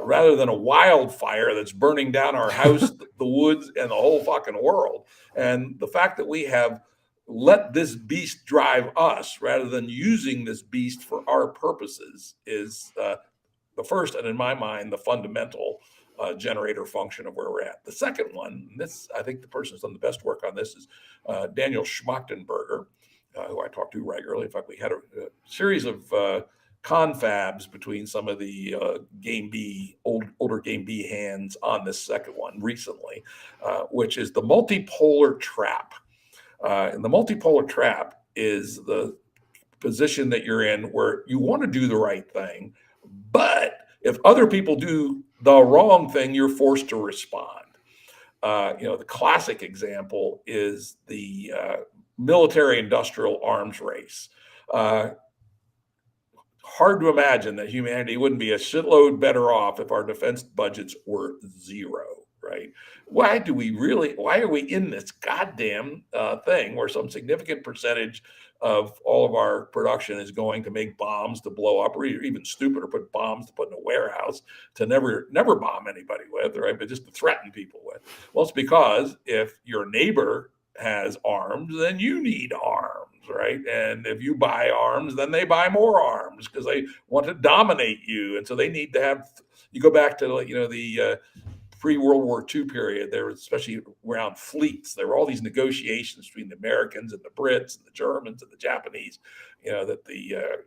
rather than a wildfire that's burning down our house, the woods, and the whole fucking world. And the fact that we have let this beast drive us rather than using this beast for our purposes is the first, and in my mind, the fundamental generator function of where we're at. The second one, I think the person who's done the best work on this is Daniel Schmachtenberger, who I talk to regularly. In fact, we had a series of confabs between some of the Game B, older Game B hands on this second one recently, which is the multipolar trap. And the multipolar trap is the position that you're in where you want to do the right thing, but if other people do the wrong thing, you're forced to respond. The classic example is the military-industrial arms race. Hard to imagine that humanity wouldn't be a shitload better off if our defense budgets were zero, right? Why are we in this goddamn thing where some significant percentage of all of our production is going to make bombs to blow up, or even stupider, put bombs to put in a warehouse to never bomb anybody with, right? But just to threaten people with. Well, it's because if your neighbor has arms, then you need arms, right? And if you buy arms, then they buy more arms because they want to dominate you. And so they need to have, you go back to, the pre-World War II period, there was, especially around fleets, there were all these negotiations between the Americans and the Brits and the Germans and the Japanese, that the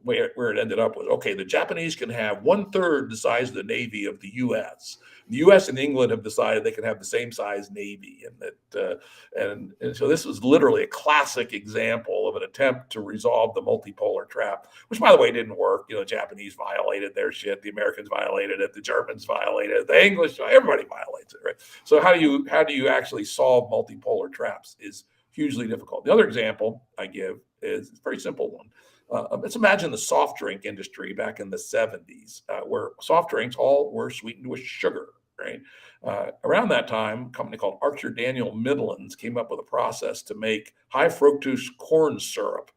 way where it ended up was, okay, the Japanese can have 1/3 the size of the Navy of the U.S. The U.S. and England have decided they can have the same size Navy, and that and so this was literally a classic example of an attempt to resolve the multipolar trap, which, by the way, didn't work. The Japanese violated their shit, the Americans violated it, the Germans violated it, the English, everybody violates it, right? So how do you actually solve multipolar traps is hugely difficult. The other example I give is a very simple one. Let's imagine the soft drink industry back in the 70s, where soft drinks all were sweetened with sugar, right? Around that time, a company called Archer Daniel Midlands came up with a process to make high fructose corn syrup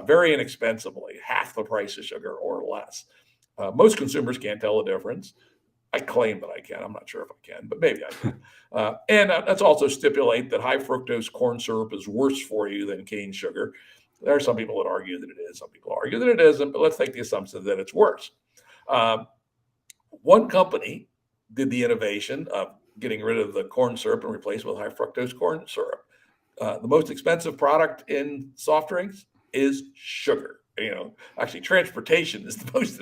very inexpensively, half the price of sugar or less. Most consumers can't tell the difference. I claim that I can. I'm not sure if I can, but maybe I can. And let's also stipulate that high fructose corn syrup is worse for you than cane sugar. There are some people that argue that it is. Some people argue that it isn't, but let's take the assumption that it's worse. One company did the innovation of getting rid of the corn syrup and replace it with high fructose corn syrup. The most expensive product in soft drinks is sugar. Actually, transportation is the most,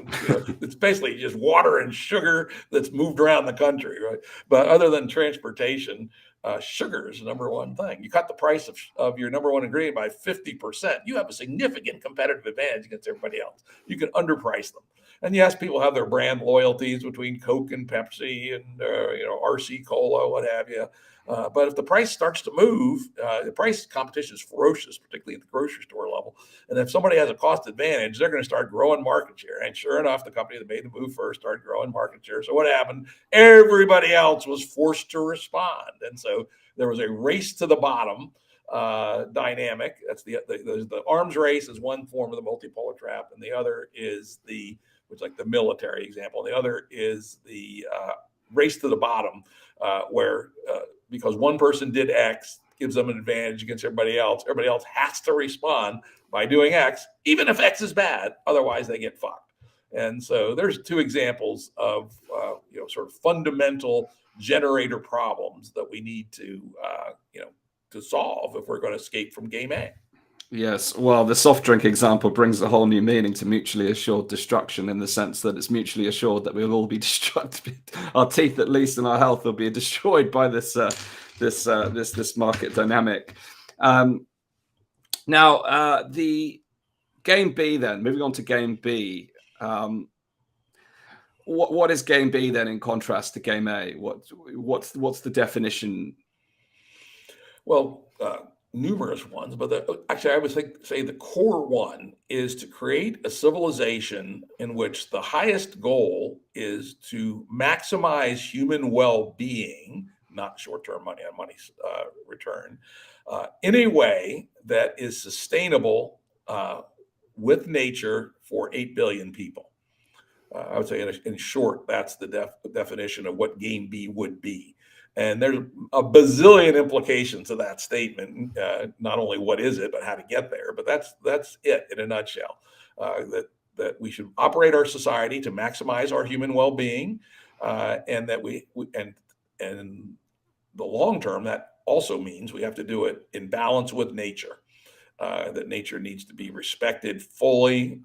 it's basically just water and sugar that's moved around the country, right? But other than transportation, sugar is the number one thing. You cut the price of your number one ingredient by 50%. You have a significant competitive advantage against everybody else. You can underprice them. And yes, people have their brand loyalties between Coke and Pepsi and RC Cola, what have you. But if the price starts to move, the price competition is ferocious, particularly at the grocery store level. And if somebody has a cost advantage, they're going to start growing market share. And sure enough, the company that made the move first started growing market share. So what happened? Everybody else was forced to respond. And so there was a race to the bottom dynamic. That's the arms race is one form of the multipolar trap, and the other is like the military example. The other is the race to the bottom, where because one person did X gives them an advantage against everybody else. Everybody else has to respond by doing X, even if X is bad. Otherwise, they get fucked. And so there's two examples of sort of fundamental generator problems that we need to solve if we're going to escape from game A. Yes, well, the soft drink example brings a whole new meaning to mutually assured destruction, in the sense that it's mutually assured that we'll all be destructed. Our teeth, at least, and our health will be destroyed by this market dynamic. Now, the game B, then moving on to game B. What is game B then, in contrast to game A? What's the definition? Well, numerous ones, but actually I would say the core one is to create a civilization in which the highest goal is to maximize human well-being, not short-term money on money return, in a way that is sustainable with nature for 8 billion people. I would say in short, that's the definition of what game B would be. And there's a bazillion implications to that statement. Not only what is it, but how to get there. But that's it in a nutshell. That we should operate our society to maximize our human well-being, and that and in the long term, that also means we have to do it in balance with nature. That nature needs to be respected fully,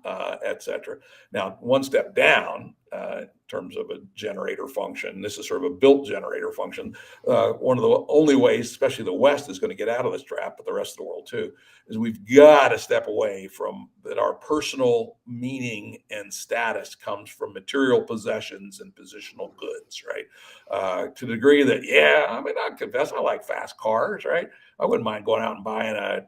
et cetera. Now, one step down, in terms of a generator function. This is sort of a built generator function. One of the only ways, especially the West, is going to get out of this trap, but the rest of the world too, is we've got to step away from that. Our personal meaning and status comes from material possessions and positional goods, right? To the degree that, I mean, I confess I like fast cars, right? I wouldn't mind going out and buying a,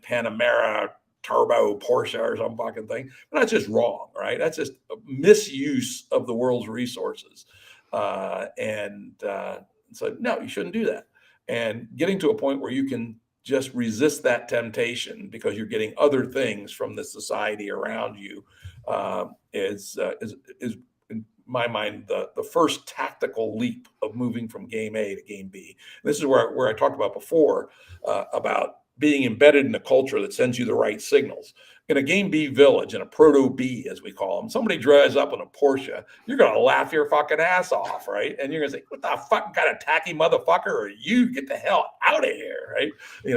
Panamera turbo Porsche or some fucking thing, but that's just wrong, right? That's just a misuse of the world's resources. So no, you shouldn't do that. And getting to a point where you can just resist that temptation because you're getting other things from the society around you is in my mind the first tactical leap of moving from game A to game B. And this is where I talked about before about being embedded in a culture that sends you the right signals. In a game B village, in a Proto-B, as we call them, somebody drives up in a Porsche, you're going to laugh your fucking ass off, right? And you're going to say, what the fuck kind of tacky motherfucker are you? Get the hell out of here, right?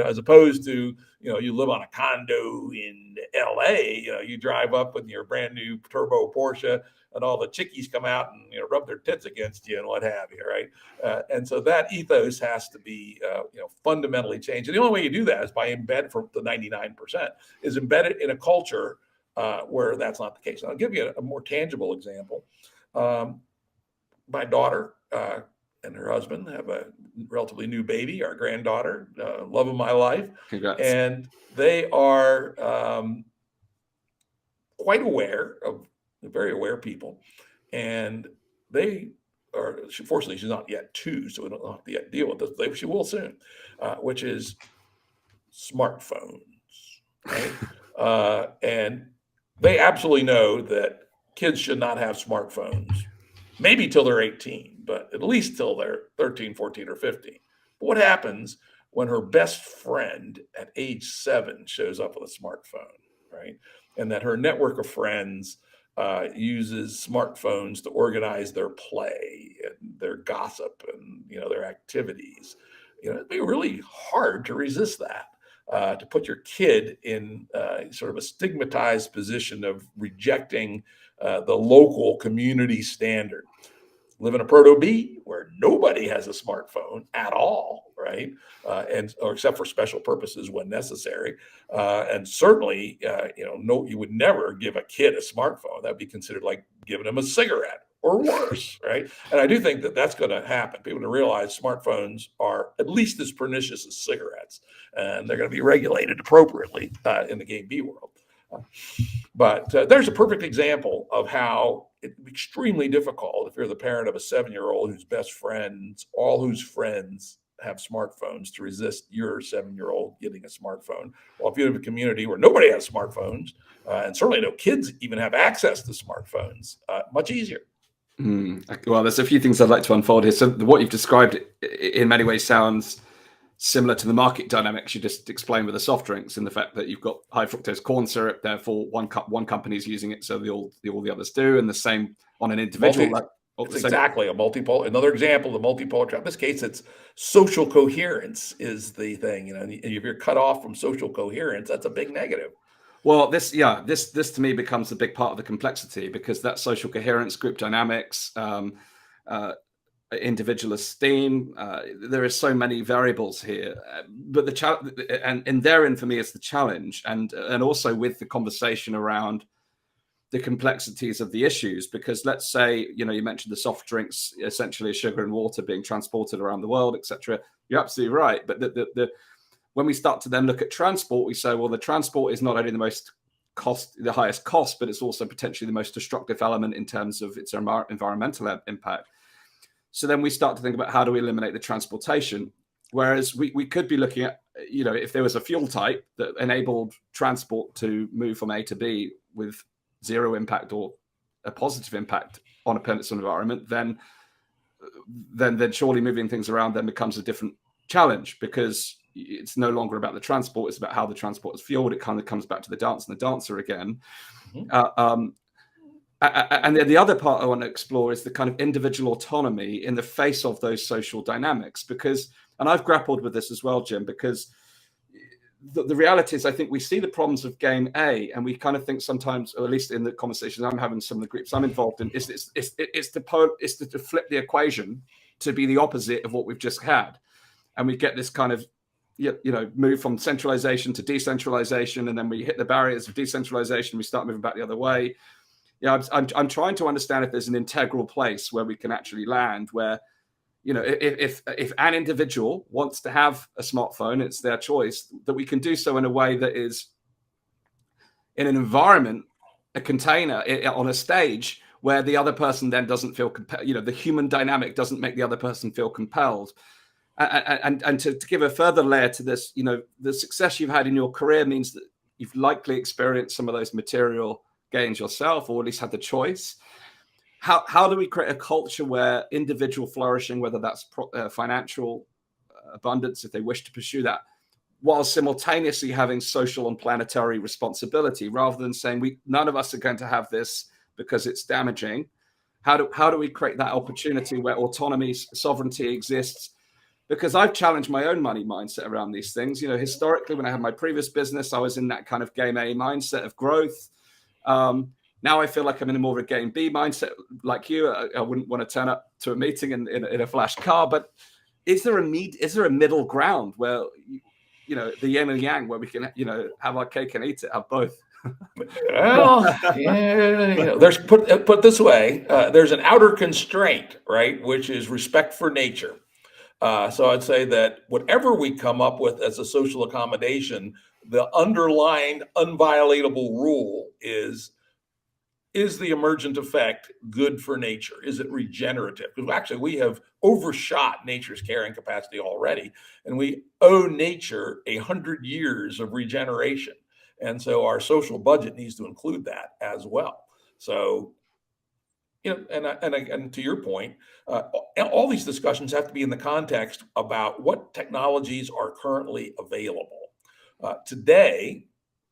As opposed to, you live on a condo in LA, you drive up in your brand new turbo Porsche and all the chickies come out and rub their tits against you and what have you, right? And so that ethos has to be fundamentally changed. And the only way you do that is by embed for the 99% is embedded in a culture where that's not the case. And I'll give you a more tangible example. My daughter and her husband have a relatively new baby, our granddaughter, love of my life. Congrats. And they are quite aware of, very aware people. And they are, fortunately, she's not yet 2, so we don't have to yet deal with this. She will soon, which is smartphones, right? And they absolutely know that kids should not have smartphones, maybe till they're 18, but at least till they're 13, 14, or 15. But what happens when her best friend at age 7 shows up with a smartphone, right? And that her network of friends uses smartphones to organize their play and their gossip and their activities. It'd be really hard to resist that, to put your kid in sort of a stigmatized position of rejecting the local community standard. Live in a Proto-B where nobody has a smartphone at all, right? Or except for special purposes when necessary. And certainly, no, you would never give a kid a smartphone. That'd be considered like giving them a cigarette or worse, right? And I do think that that's going to happen. People are going to realize smartphones are at least as pernicious as cigarettes, and they're going to be regulated appropriately in the game B world. But there's a perfect example of how it's extremely difficult if you're the parent of a 7-year-old whose best friends, all whose friends have smartphones, to resist your 7-year-old getting a smartphone. Well, if you have a community where nobody has smartphones, and certainly no kids even have access to smartphones, much easier. Well, there's a few things I'd like to unfold here. So what you've described in many ways sounds similar to the market dynamics you just explained with the soft drinks, and the fact that you've got high fructose corn syrup, therefore one company is using it, so all the others do, and the same on an individual. It's exactly a multipolar. Another example of the multipolar trap. In this case, it's social coherence is the thing. And if you're cut off from social coherence, that's a big negative. Well, this to me becomes a big part of the complexity, because that social coherence, group dynamics, individual esteem, there is so many variables here. But the challenge, and therein for me is the challenge, and also with the conversation around the complexities of the issues, because let's say, you mentioned the soft drinks, essentially sugar and water being transported around the world, etc. You're absolutely right. But when we start to then look at transport, we say, well, the transport is not only the highest cost, but it's also potentially the most destructive element in terms of its environmental impact. So then we start to think about how do we eliminate the transportation? Whereas we could be looking at, if there was a fuel type that enabled transport to move from A to B with zero impact or a positive impact on a planet's environment, then surely moving things around then becomes a different challenge, because it's no longer about the transport, it's about how the transport is fueled. It kind of comes back to the dance and the dancer again. Mm-hmm. And the other part I want to explore is the kind of individual autonomy in the face of those social dynamics, and I've grappled with this as well, Jim, because the reality is, I think we see the problems of game A, and we kind of think sometimes, or at least in the conversations I'm having, some of the groups I'm involved in, it's to flip the equation to be the opposite of what we've just had, and we get this kind of move from centralization to decentralization, and then we hit the barriers of decentralization, we start moving back the other way. I'm trying to understand if there's an integral place where we can actually land, where if an individual wants to have a smartphone, it's their choice, that we can do so in a way that is in an environment, a container on a stage, where the other person then doesn't feel compelled. The human dynamic doesn't make the other person feel compelled. And to give a further layer to this, the success you've had in your career means that you've likely experienced some of those material gains yourself, or at least had the choice. How do we create a culture where individual flourishing, whether that's financial abundance, if they wish to pursue that, while simultaneously having social and planetary responsibility, rather than saying none of us are going to have this because it's damaging? How do we create that opportunity where autonomy, sovereignty exists? Because I've challenged my own money mindset around these things. Historically, when I had my previous business, I was in that kind of game A mindset of growth. Now I feel like I'm in a more of a game B mindset, like you. I wouldn't want to turn up to a meeting in a flash car, but is there a middle ground where, the yin and yang, where we can, have our cake and eat it, have both? Well, yeah. There's put this way, there's an outer constraint, right, which is respect for nature. So I'd say that whatever we come up with as a social accommodation, the underlying unviolatable rule is the emergent effect good for nature? Is it regenerative? Because actually we have overshot nature's carrying capacity already, and we owe nature 100 years of regeneration. And so our social budget needs to include that as well. So, and to your point, all these discussions have to be in the context about what technologies are currently available. Today,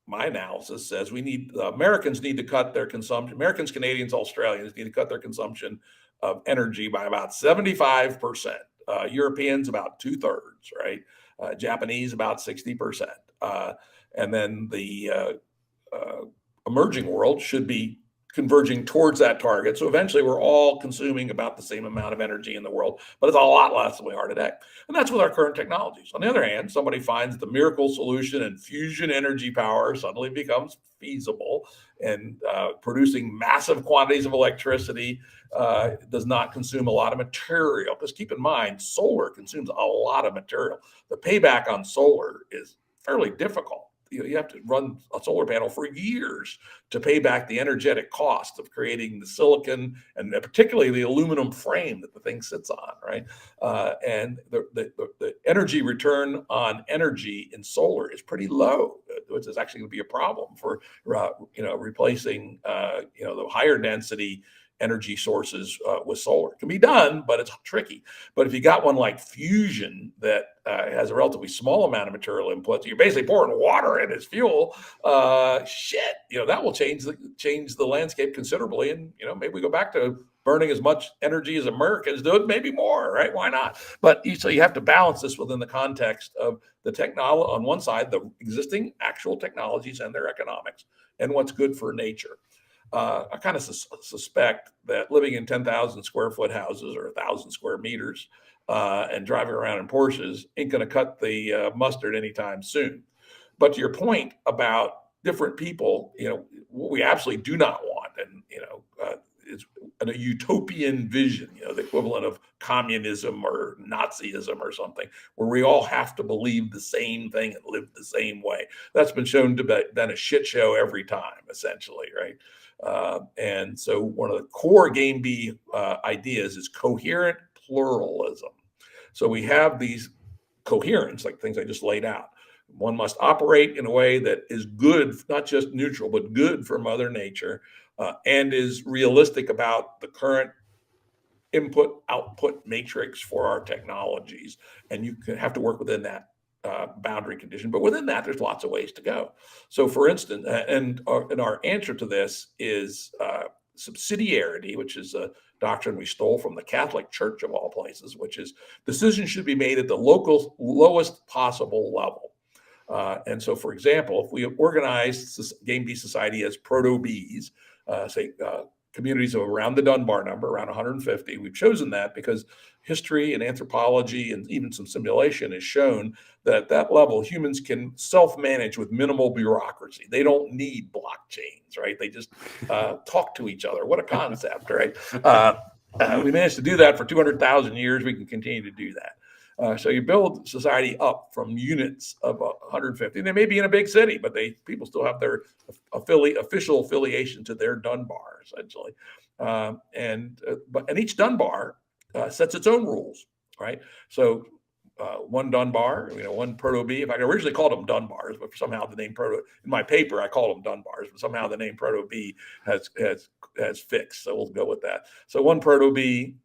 my analysis says Americans need to cut their consumption. Americans, Canadians, Australians need to cut their consumption of energy by about 75%. Europeans about 2/3, right? Japanese about 60%. And then the emerging world should be converging towards that target. So eventually we're all consuming about the same amount of energy in the world, but it's a lot less than we are today. And that's with our current technologies. On the other hand, somebody finds the miracle solution and fusion energy power suddenly becomes feasible, and producing massive quantities of electricity does not consume a lot of material. Because keep in mind, solar consumes a lot of material. The payback on solar is fairly difficult. You have to run a solar panel for years to pay back the energetic cost of creating the silicon and particularly the aluminum frame that the thing sits on, right? And the energy return on energy in solar is pretty low, which is actually going to be a problem for replacing the higher density energy sources with solar. It can be done, but it's tricky. But if you got one like fusion that has a relatively small amount of material input, so you're basically pouring water in as fuel, that will change the landscape considerably. And maybe we go back to burning as much energy as Americans do it, maybe more, right? Why not? But so you have to balance this within the context of the technology on one side, the existing actual technologies and their economics, and what's good for nature. I kind of suspect that living in 10,000 square foot houses or 1,000 square meters and driving around in Porsches ain't going to cut the mustard anytime soon. But to your point about different people, what we absolutely do not want, and is a utopian vision, the equivalent of communism or Nazism or something, where we all have to believe the same thing and live the same way. That's been shown to be a shit show every time, essentially, right? And so one of the core game B ideas is coherent pluralism. So we have these coherence, like things I just laid out. One must operate in a way that is good, not just neutral, but good for Mother Nature, and is realistic about the current input-output matrix for our technologies. And you have to work within that boundary condition. But within that, there's lots of ways to go. So for instance, and our answer to this is subsidiarity, which is a doctrine we stole from the Catholic Church of all places, which is decisions should be made at the local lowest possible level. And so, for example, if we organize Game B society as Proto-Bs, say communities of around the Dunbar number, around 150, we've chosen that because history and anthropology and even some simulation has shown that at that level, humans can self-manage with minimal bureaucracy. They don't need blockchains, right? They just talk to each other. What a concept, right? We managed to do that for 200,000 years. We can continue to do that. So you build society up from units of 150. They may be in a big city, but people still have their official affiliation to their Dunbar, essentially. And each Dunbar sets its own rules, right? So one Dunbar, one Proto-B. In fact, I originally called them Dunbars, but somehow the name Proto, in my paper, I called them Dunbars, but somehow the name Proto-B has fixed. So we'll go with that. So one Proto-B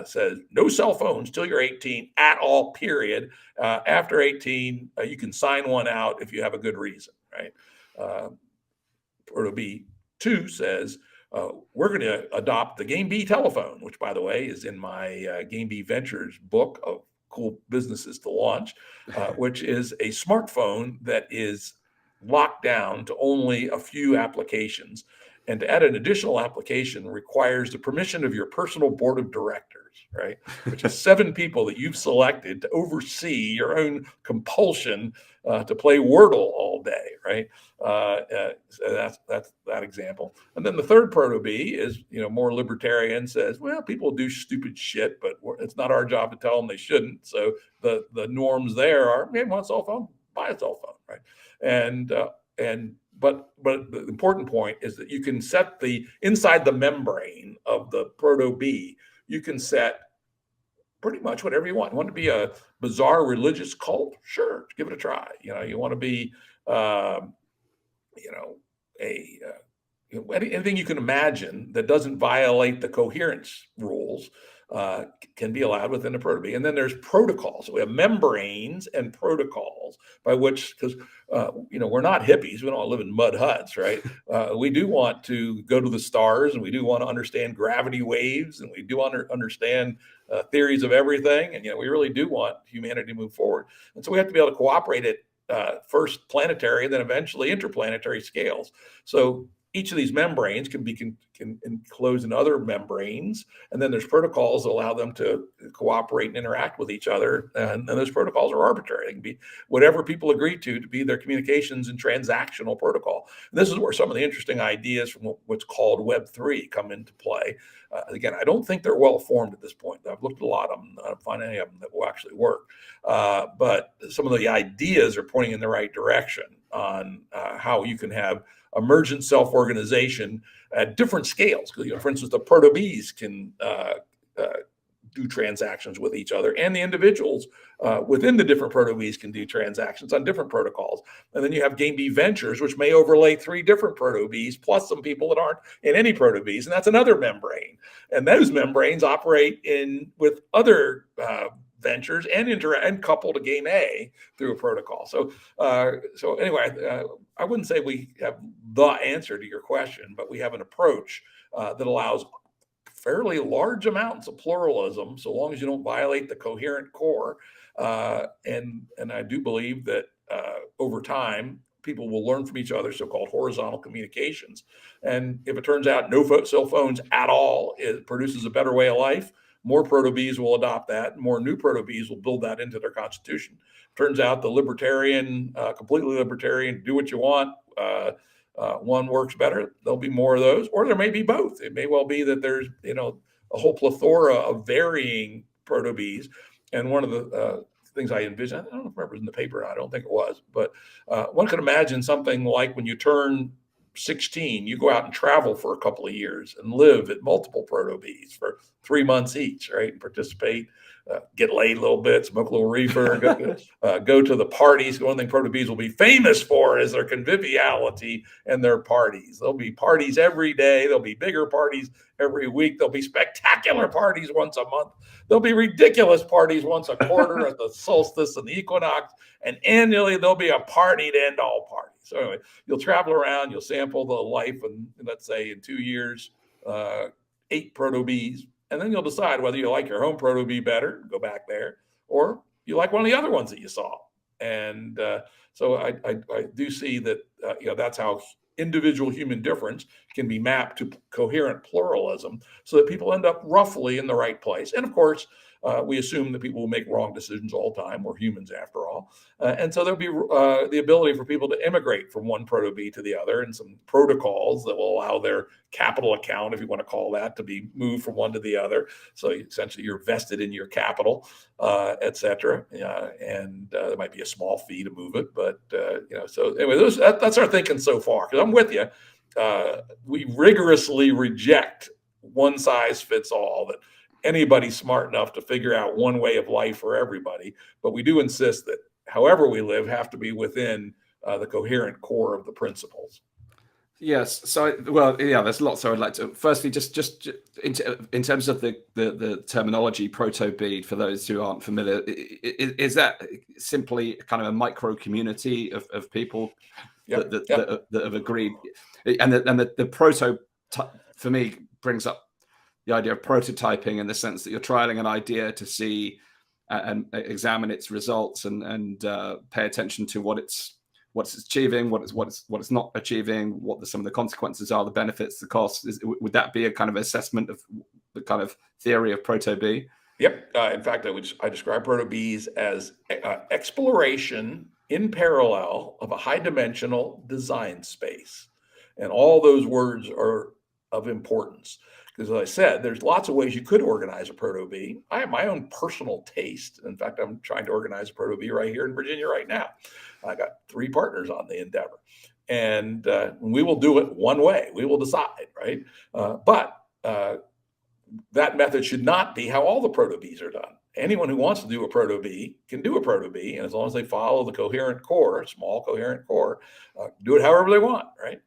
says no cell phones till you're 18 at all, period. After 18, you can sign one out if you have a good reason, right? Proto-B 2 says, we're going to adopt the Game B telephone, which, by the way, is in my Game B Ventures book of cool businesses to launch, which is a smartphone that is locked down to only a few applications. And to add an additional application requires the permission of your personal board of directors, right? Which is 7 people that you've selected to oversee your own compulsion to play Wordle all day, right? So that's that example. And then the third Proto-B is, more libertarian, says, well, people do stupid shit, but it's not our job to tell them they shouldn't. So the norms there are, hey, want a cell phone? Buy a cell phone, right? But the important point is that you can set inside the membrane of the Proto-B, you can set pretty much whatever you want. You want to be a bizarre religious cult? Sure, give it a try. You want to be, anything you can imagine that doesn't violate the coherence rules can be allowed within the Proto-B. And then there's protocols. So we have membranes and protocols by which, because we're not hippies, we don't live in mud huts, right? We do want to go to the stars, and we do want to understand gravity waves, and we do understand theories of everything, and we really do want humanity to move forward. And so we have to be able to cooperate at first planetary and then eventually interplanetary scales. So each of these membranes can be enclosed in other membranes, and then there's protocols that allow them to cooperate and interact with each other. And those protocols are arbitrary; they can be whatever people agree to be their communications and transactional protocol. And this is where some of the interesting ideas from what's called Web3 come into play. Again, I don't think they're well formed at this point. I've looked at a lot of them. I don't find any of them that will actually work. But some of the ideas are pointing in the right direction on how you can have emergent self-organization at different scales. For instance, the Proto-Bs can do transactions with each other, and the individuals within the different Proto-Bs can do transactions on different protocols. And then you have Game B Ventures, which may overlay 3 different Proto-Bs, plus some people that aren't in any Proto-Bs, and that's another membrane. And those membranes operate with other ventures and couple to Game A through a protocol. So anyway, I wouldn't say we have the answer to your question, but we have an approach that allows fairly large amounts of pluralism, so long as you don't violate the coherent core. And I do believe that over time, people will learn from each other, so-called horizontal communications. And if it turns out no cell phones at all, it produces a better way of life, more Proto-Bs will adopt that, and more new Proto-Bs will build that into their constitution. Turns out the libertarian, completely libertarian, do what you want, one works better, there'll be more of those, or there may be both. It may well be that there's, a whole plethora of varying Proto-Bs. And one of the things I envision, I don't remember if it was in the paper, I don't think it was, but one could imagine something like when you turn 16, you go out and travel for a couple of years and live at multiple Proto-Bs for 3 months each, right? And participate, get laid a little bit, smoke a little reefer, go to the parties. The one thing Proto-Bs will be famous for is their conviviality and their parties. There'll be parties every day. There'll be bigger parties every week. There'll be spectacular parties once a month. There'll be ridiculous parties once a quarter at the solstice and the equinox. And annually, there'll be a party to end all parties. So anyway, you'll travel around, you'll sample the life, and let's say in 2 years, 8 Proto-Bs. And then you'll decide whether you like your home Proto-B better, go back there, or you like one of the other ones that you saw. And so I do see that that's how individual human difference can be mapped to coherent pluralism, so that people end up roughly in the right place. And of course, we assume that people will make wrong decisions all the time. We're humans after all. And so there'll be the ability for people to immigrate from one Proto-B to the other, and some protocols that will allow their capital account, if you want to call that, to be moved from one to the other. So essentially you're vested in your capital, et cetera. And there might be a small fee to move it. But, so anyway, that's our thinking so far. Because I'm with you. We rigorously reject one size fits all, that anybody smart enough to figure out one way of life for everybody. But we do insist that however we live have to be within the coherent core of the principles. Yes. So, well, yeah, there's lots I would like to. Firstly, just in terms of the terminology Proto-B, for those who aren't familiar, is that simply kind of a micro community of people that have agreed? And the proto, for me, brings up the idea of prototyping, in the sense that you're trialing an idea to see and examine its results, and pay attention to what it's achieving, what it's not achieving, what some of the consequences are, the benefits, the costs. Would that be a kind of assessment of the kind of theory of Proto-B? Yep. In fact, I describe Proto-Bs as exploration in parallel of a high-dimensional design space. And all those words are of importance. Because, as I said, there's lots of ways you could organize a Proto-B. I have my own personal taste. In fact, I'm trying to organize a Proto-B right here in Virginia right now. I got 3 partners on the endeavor. And we will do it one way. We will decide, right? But that method should not be how all the Proto-Bs are done. Anyone who wants to do a Proto-B can do a Proto-B, and as long as they follow the coherent core, small coherent core, do it however they want, right?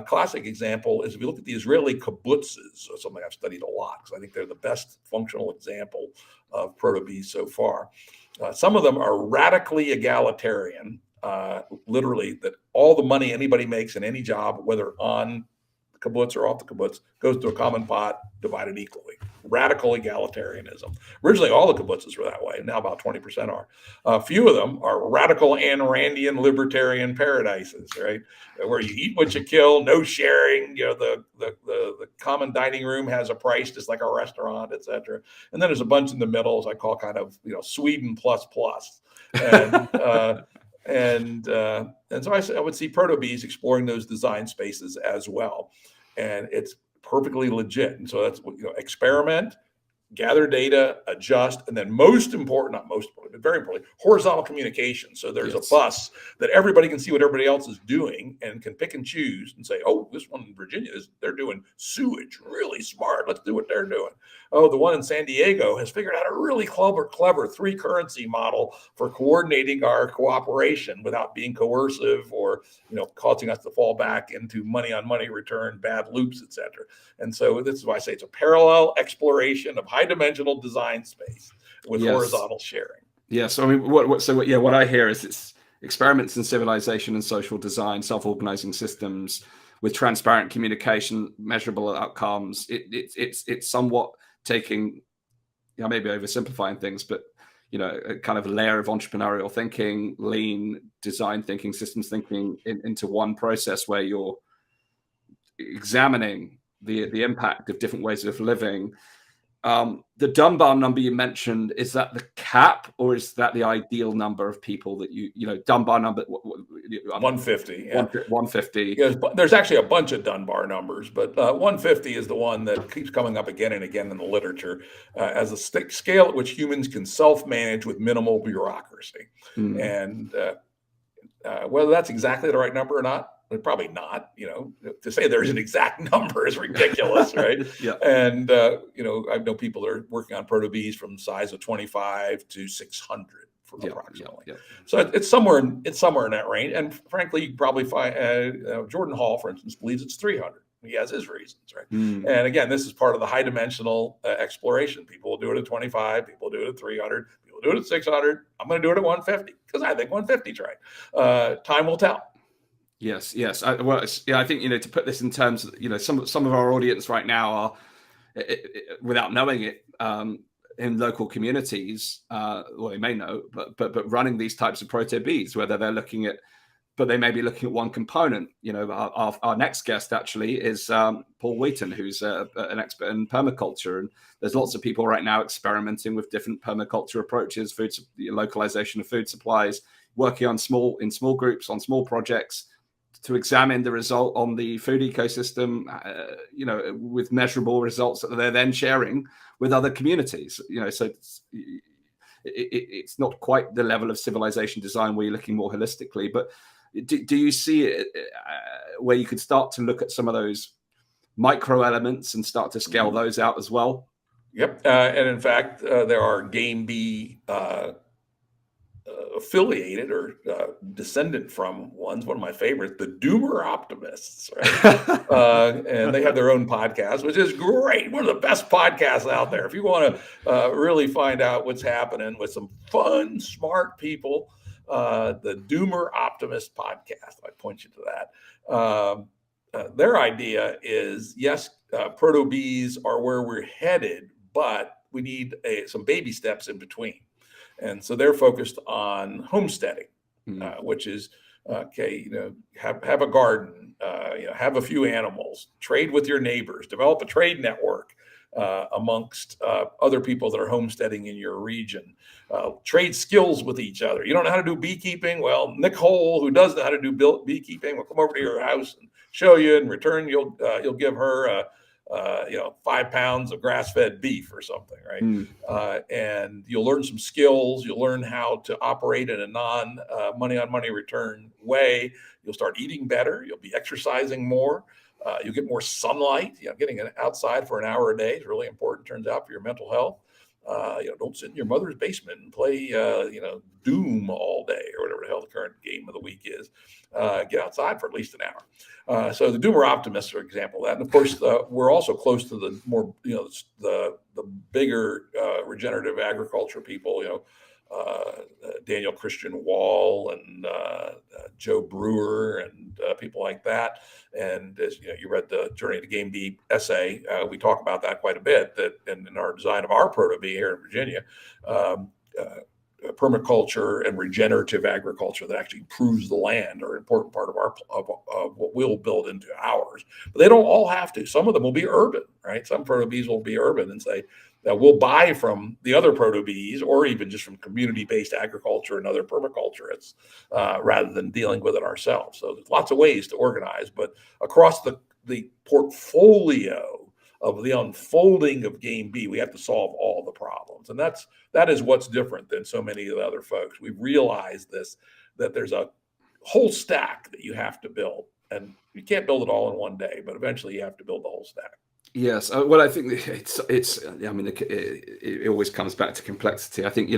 Classic example is if you look at the Israeli kibbutzes, something I've studied a lot because I think they're the best functional example of Proto-B so far. Some of them are radically egalitarian, literally that all the money anybody makes in any job, whether on the kibbutz or off the kibbutz, goes to a common pot, divided equally. Radical egalitarianism. Originally, all the kibbutzes were that way. Now about 20% are. A few of them are radical Ayn Randian libertarian paradises, right? Where you eat what you kill, no sharing. The common dining room has a price, just like a restaurant, et cetera. And then there's a bunch in the middle, as I call kind of Sweden plus plus. And so I would see Proto-Bs exploring those design spaces as well, and it's perfectly legit. And so that's experiment, gather data, adjust, and then most important, not most important, but very importantly, horizontal communication. So there's a bus that everybody can see what everybody else is doing and can pick and choose and say, oh, this one in Virginia, they're doing sewage, really smart. Let's do what they're doing. Oh, the one in San Diego has figured out a really clever 3-currency model for coordinating our cooperation without being coercive or, causing us to fall back into money on money return, bad loops, et cetera. And so this is why I say it's a parallel exploration of high-dimensional design space with horizontal sharing. Yes. I mean, what I hear is it's experiments in civilization and social design, self-organizing systems with transparent communication, measurable outcomes. It's somewhat taking, maybe oversimplifying things, but a kind of layer of entrepreneurial thinking, lean design thinking, systems thinking into one process where you're examining the impact of different ways of living. The Dunbar number you mentioned, is that the cap, or is that the ideal number of people that Dunbar number? 150. Yeah. 150. Yeah, there's actually a bunch of Dunbar numbers, but 150 is the one that keeps coming up again and again in the literature as a scale at which humans can self-manage with minimal bureaucracy. And whether that's exactly the right number or not, probably not. To say there's an exact number is ridiculous, right? Yeah. And I know people are working on Proto-Bs from size of 25 to 600 approximately. Yeah. So it's somewhere in that range. And frankly, you probably find Jordan Hall, for instance, believes it's 300. He has his reasons, right? And again, this is part of the high-dimensional exploration. People will do it at 25. People will do it at 300. People will do it at 600. I'm going to do it at 150 because I think 150 is right. Time will tell. Yes. I think to put this in terms of some of our audience right now are, without knowing it, in local communities, well, they may know, but running these types of Proto-Bs, whether they're looking at, but they may be looking at one component. Our next guest actually is Paul Wheaton, who's an expert in permaculture, and there's lots of people right now experimenting with different permaculture approaches, localization of food supplies, working on small groups on small projects to examine the result on the food ecosystem, with measurable results that they're then sharing with other communities. So it's not quite the level of civilization design where you're looking more holistically, but do you see it where you could start to look at some of those micro elements and start to scale those out as well? Yep. And in fact, there are Game B affiliated or descendant from ones, one of my favorites, the Doomer Optimists, right? And they have their own podcast, which is great. One of the best podcasts out there. If you want to really find out what's happening with some fun, smart people, the Doomer Optimist podcast, I point you to that. Their idea is, yes, Proto-Bs are where we're headed, but we need some baby steps in between. And so they're focused on homesteading, which is, have a garden, have a few animals, trade with your neighbors, develop a trade network amongst other people that are homesteading in your region, trade skills with each other. You don't know how to do beekeeping? Well, Nick Hole, who does know how to do beekeeping, will come over to your house and show you. In return, you'll give her 5 pounds of grass-fed beef or something, right? And you'll learn some skills. You'll learn how to operate in a non-money-on-money return way. You'll start eating better. You'll be exercising more. You'll get more sunlight. Getting outside for an hour a day is really important, turns out, for your mental health. Don't sit in your mother's basement and play, Doom all day or whatever the hell the current game of the week is. Get outside for at least an hour. So the Doomer Optimists are an example of that. And of course, we're also close to the more, the bigger regenerative agriculture people, Daniel Christian Wall and Joe Brewer and people like that. And as you read the Journey to Game Bee essay, we talk about that quite a bit. That in our design of our Proto-B here in Virginia, permaculture and regenerative agriculture that actually improves the land are an important part of what we'll build into ours. But they don't all have to. Some of them will be urban, right? Some Proto-Bs will be urban and say, that we'll buy from the other Proto-Bs or even just from community-based agriculture and other permaculturists rather than dealing with it ourselves. So there's lots of ways to organize, but across the portfolio of the unfolding of Game B, we have to solve all the problems. And that is what's different than so many of the other folks. We've realized that there's a whole stack that you have to build. And you can't build it all in one day, but eventually you have to build the whole stack. Yes, well, I think it always comes back to complexity. I think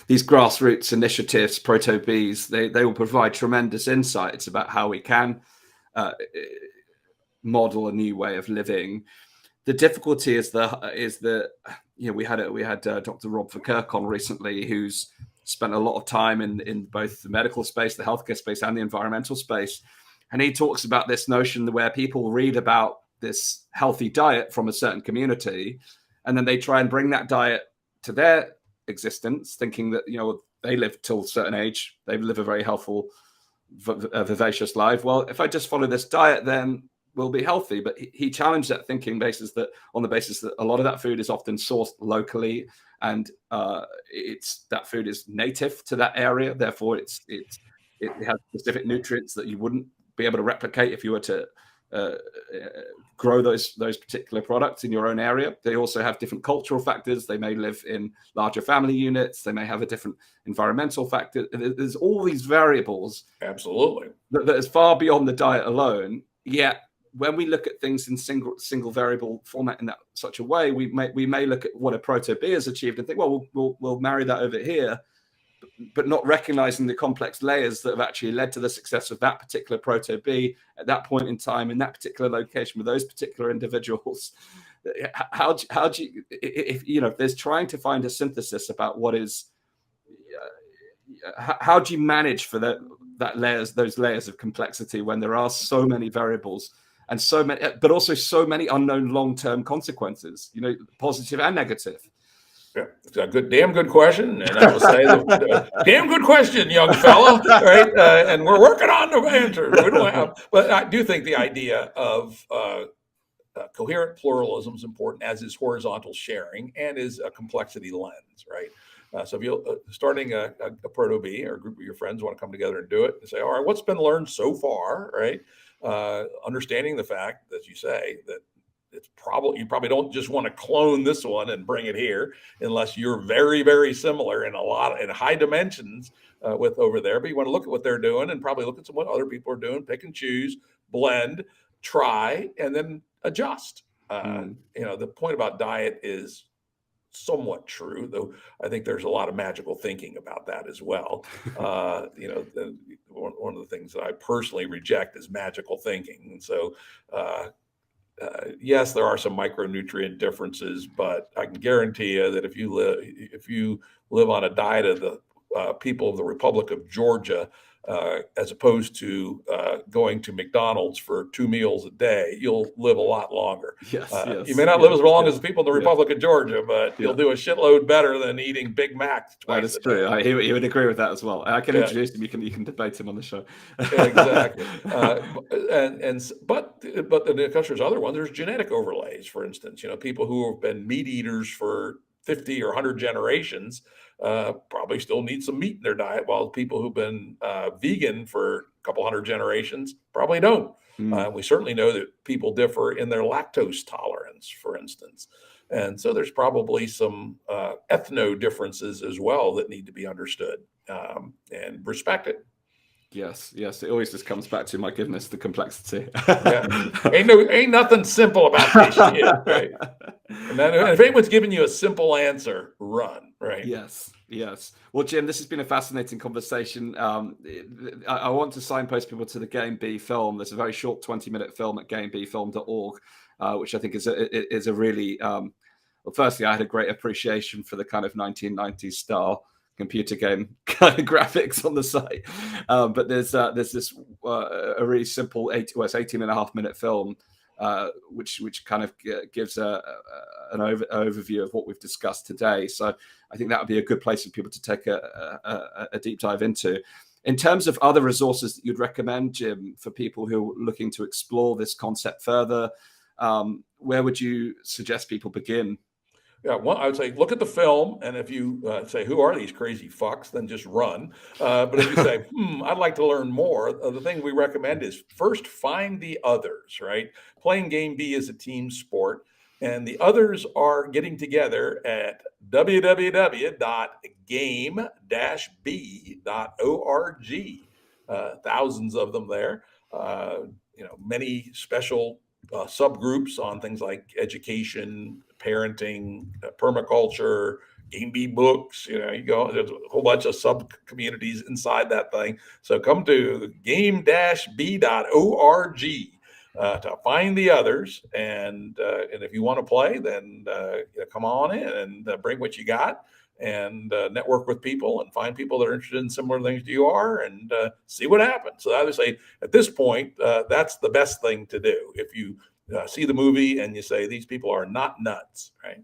these grassroots initiatives, Proto-Bs, they will provide tremendous insights about how we can model a new way of living. The difficulty is we had Dr. Rob Verkerk on recently, who's spent a lot of time in both the medical space, the healthcare space, and the environmental space, and he talks about this notion where people read about this healthy diet from a certain community, and then they try and bring that diet to their existence, thinking that they live till a certain age, they live a very healthful, vivacious life. Well, if I just follow this diet, then we'll be healthy. But he challenged that thinking on the basis that a lot of that food is often sourced locally, and that food is native to that area. Therefore, it has specific nutrients that you wouldn't be able to replicate if you were to grow those particular products in your own area. They also have different cultural factors. They may live in larger family units. They may have a different environmental factor. There's all these variables. Absolutely. That is far beyond the diet alone. Yet when we look at things in single variable format in that such a way, we may look at what a Proto-B has achieved and think, well, we'll marry that over here, but not recognizing the complex layers that have actually led to the success of that particular Proto-B at that point in time in that particular location with those particular individuals. How do you, if there's trying to find a synthesis about what is, how do you manage for those layers of complexity when there are so many variables and so many, but also so many unknown long-term consequences, positive and negative? Yeah, it's a damn good question, and I will say, damn good question, young fella. Right, and we're working on the answers. We don't have, but I do think the idea of coherent pluralism is important, as is horizontal sharing and is a complexity lens. Right. So if you're starting a Proto-B or a group of your friends want to come together and do it, and say, all right, what's been learned so far? Right. Understanding the fact that you say that you probably don't just want to clone this one and bring it here unless you're very, very similar in high dimensions with over there. But you want to look at what they're doing and probably look at what other people are doing, pick and choose, blend, try, and then adjust. The point about diet is somewhat true, though I think there's a lot of magical thinking about that as well. One of the things that I personally reject is magical thinking. And so, yes, there are some micronutrient differences, but I can guarantee you that if you live on a diet of the people of the Republic of Georgia, as opposed to going to McDonald's for 2 meals a day, you'll live a lot longer. Yes, you may not live as long as the people in the Republic of Georgia, but you'll do a shitload better than eating Big Macs twice. That is true. He would agree with that as well. I can introduce him. You can debate him on the show. Exactly. But there's other ones. There's genetic overlays, for instance. People who have been meat eaters for 50 or 100 generations probably still need some meat in their diet, while people who've been vegan for a couple hundred generations probably don't. We certainly know that people differ in their lactose tolerance, for instance. And so there's probably some ethno differences as well that need to be understood and respected. Yes. It always just comes back to, my goodness, the complexity. Ain't nothing simple about this shit, right? And if anyone's giving you a simple answer, run, right? Yes. Well, Jim, this has been a fascinating conversation. I want to signpost people to the Game B film. There's a very short 20-minute film at gamebfilm.org, which I think is a really, well, firstly, I had a great appreciation for the kind of 1990s style computer game kind of graphics on the site, but there's this a really simple 18.5-minute film which kind of gives an overview of what we've discussed today. So I think that would be a good place for people to take a deep dive into. In terms of other resources that you'd recommend, Jim, for people who are looking to explore this concept further, where would you suggest people begin? Yeah, I would say look at the film, and if you say, who are these crazy fucks, then just run. But if you say, I'd like to learn more, the thing we recommend is first find the others, right? Playing Game B is a team sport, and the others are getting together at www.game-b.org. Thousands of them there. Many special subgroups on things like education, parenting, permaculture, Game B books. You go, there's a whole bunch of sub communities inside that thing. So come to game-b.org to find the others, and if you want to play, then come on in and bring what you got, and network with people and find people that are interested in similar things to you are, and see what happens. So I would say at this point, that's the best thing to do. If you see the movie and you say, these people are not nuts, right?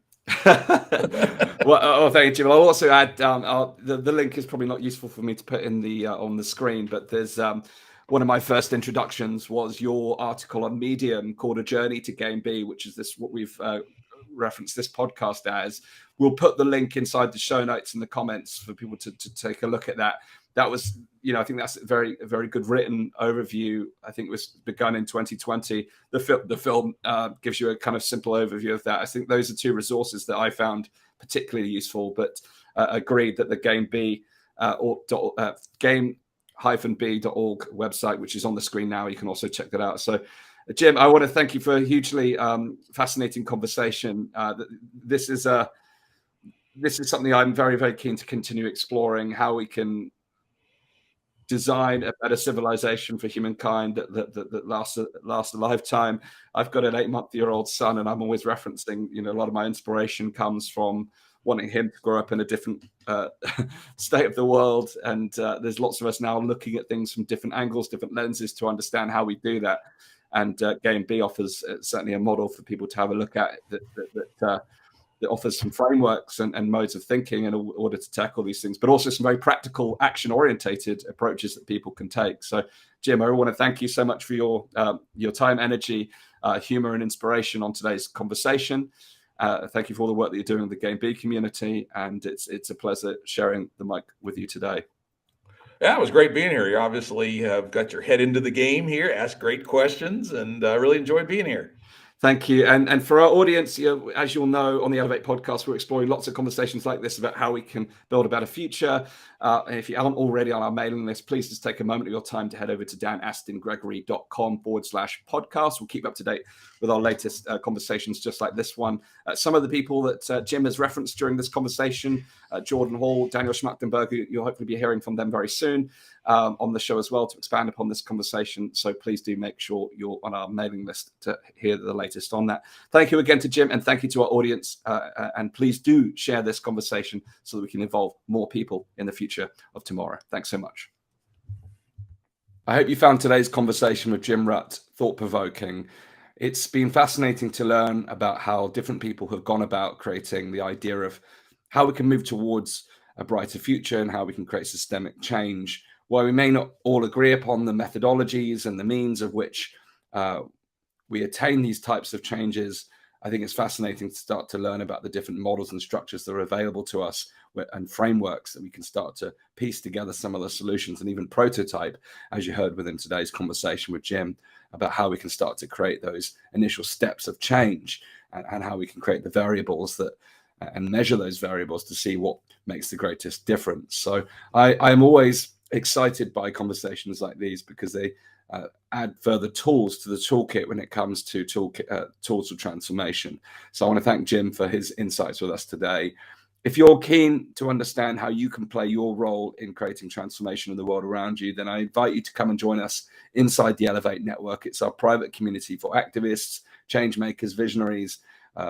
Well, thank you, Jim. I'll also add the link is probably not useful for me to put in the on the screen, but there's one of my first introductions was your article on Medium called A Journey to Game B, which is what we've referenced this podcast as. We'll put the link inside the show notes in the comments for people to take a look at that. That was, I think that's a very good written overview. I think it was begun in 2020. The film gives you a kind of simple overview of that. I think those are two resources that I found particularly useful, but agreed that the Game B game-b.org website, which is on the screen now, you can also check that out. So, Jim, I want to thank you for a hugely fascinating conversation. This is something I'm very, very keen to continue exploring, how we can design a better civilization for humankind that lasts a lifetime. I've got an 8-month-old son, and I'm always referencing, a lot of my inspiration comes from wanting him to grow up in a different state of the world. And there's lots of us now looking at things from different angles, different lenses to understand how we do that. And Game B offers certainly a model for people to have a look at that that offers some frameworks and modes of thinking in order to tackle these things, but also some very practical, action-orientated approaches that people can take. So, Jim, I want to thank you so much for your time, energy, humor, and inspiration on today's conversation. Thank you for all the work that you're doing in the Game B community, and it's a pleasure sharing the mic with you today. Yeah, it was great being here. You obviously have got your head into the game here, asked great questions, and I really enjoyed being here. Thank you. And for our audience, as you'll know, on the Elevate podcast, we're exploring lots of conversations like this about how we can build a better future. And if you aren't already on our mailing list, please just take a moment of your time to head over to danastingregory.com/podcast. We'll keep up to date with our latest conversations just like this one. Some of the people that Jim has referenced during this conversation, Jordan Hall, Daniel Schmachtenberg, you'll hopefully be hearing from them very soon on the show as well to expand upon this conversation. So please do make sure you're on our mailing list to hear the latest on that. Thank you again to Jim, and thank you to our audience. And please do share this conversation so that we can involve more people in the future of tomorrow. Thanks so much. I hope you found today's conversation with Jim Rutt thought-provoking. It's been fascinating to learn about how different people have gone about creating the idea of how we can move towards a brighter future and how we can create systemic change. While we may not all agree upon the methodologies and the means of which we attain these types of changes, I think it's fascinating to start to learn about the different models and structures that are available to us and frameworks that we can start to piece together some of the solutions and even prototype, as you heard within today's conversation with Jim, about how we can start to create those initial steps of change and how we can create the variables that and measure those variables to see what makes the greatest difference. So I'm always excited by conversations like these because they add further tools to the toolkit when it comes to tools of transformation. So I want to thank Jim for his insights with us today. If you're keen to understand how you can play your role in creating transformation in the world around you, then I invite you to come and join us inside the Elevate Network. It's our private community for activists, change makers, visionaries,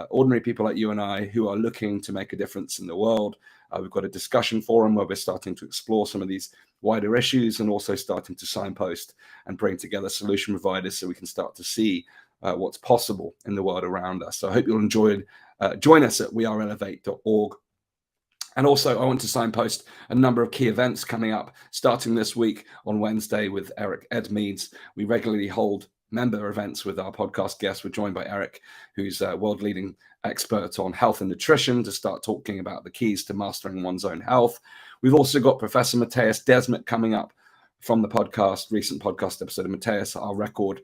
ordinary people like you and I who are looking to make a difference in the world. We've got a discussion forum where we're starting to explore some of these wider issues and also starting to signpost and bring together solution providers so we can start to see what's possible in the world around us. So I hope you'll join us at weareelevate.org. And also, I want to signpost a number of key events coming up, starting this week on Wednesday with Eric Edmeades. We regularly hold member events with our podcast guests. We're joined by Eric, who's a world-leading expert on health and nutrition, to start talking about the keys to mastering one's own health. We've also got Professor Matthias Desmet coming up from the podcast, recent podcast episode of Matthias, our record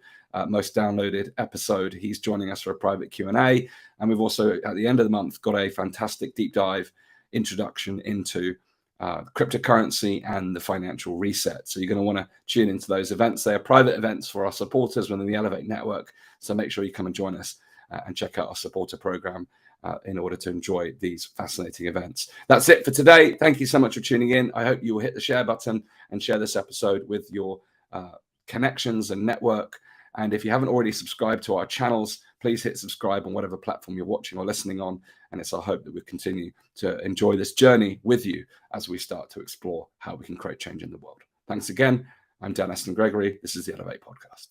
most downloaded episode. He's joining us for a private Q&A. And we've also, at the end of the month, got a fantastic deep dive introduction into cryptocurrency and the financial reset. So you're going to want to tune into those events. They are private events for our supporters within the Elevate Network. So make sure you come and join us and check out our supporter program in order to enjoy these fascinating events. That's it for today. Thank you so much for tuning in. I hope you will hit the share button and share this episode with your connections and network. And if you haven't already subscribed to our channels, please hit subscribe on whatever platform you're watching or listening on. And it's our hope that we continue to enjoy this journey with you as we start to explore how we can create change in the world. Thanks again. I'm Dan Astin-Gregory. This is the Elevate Podcast.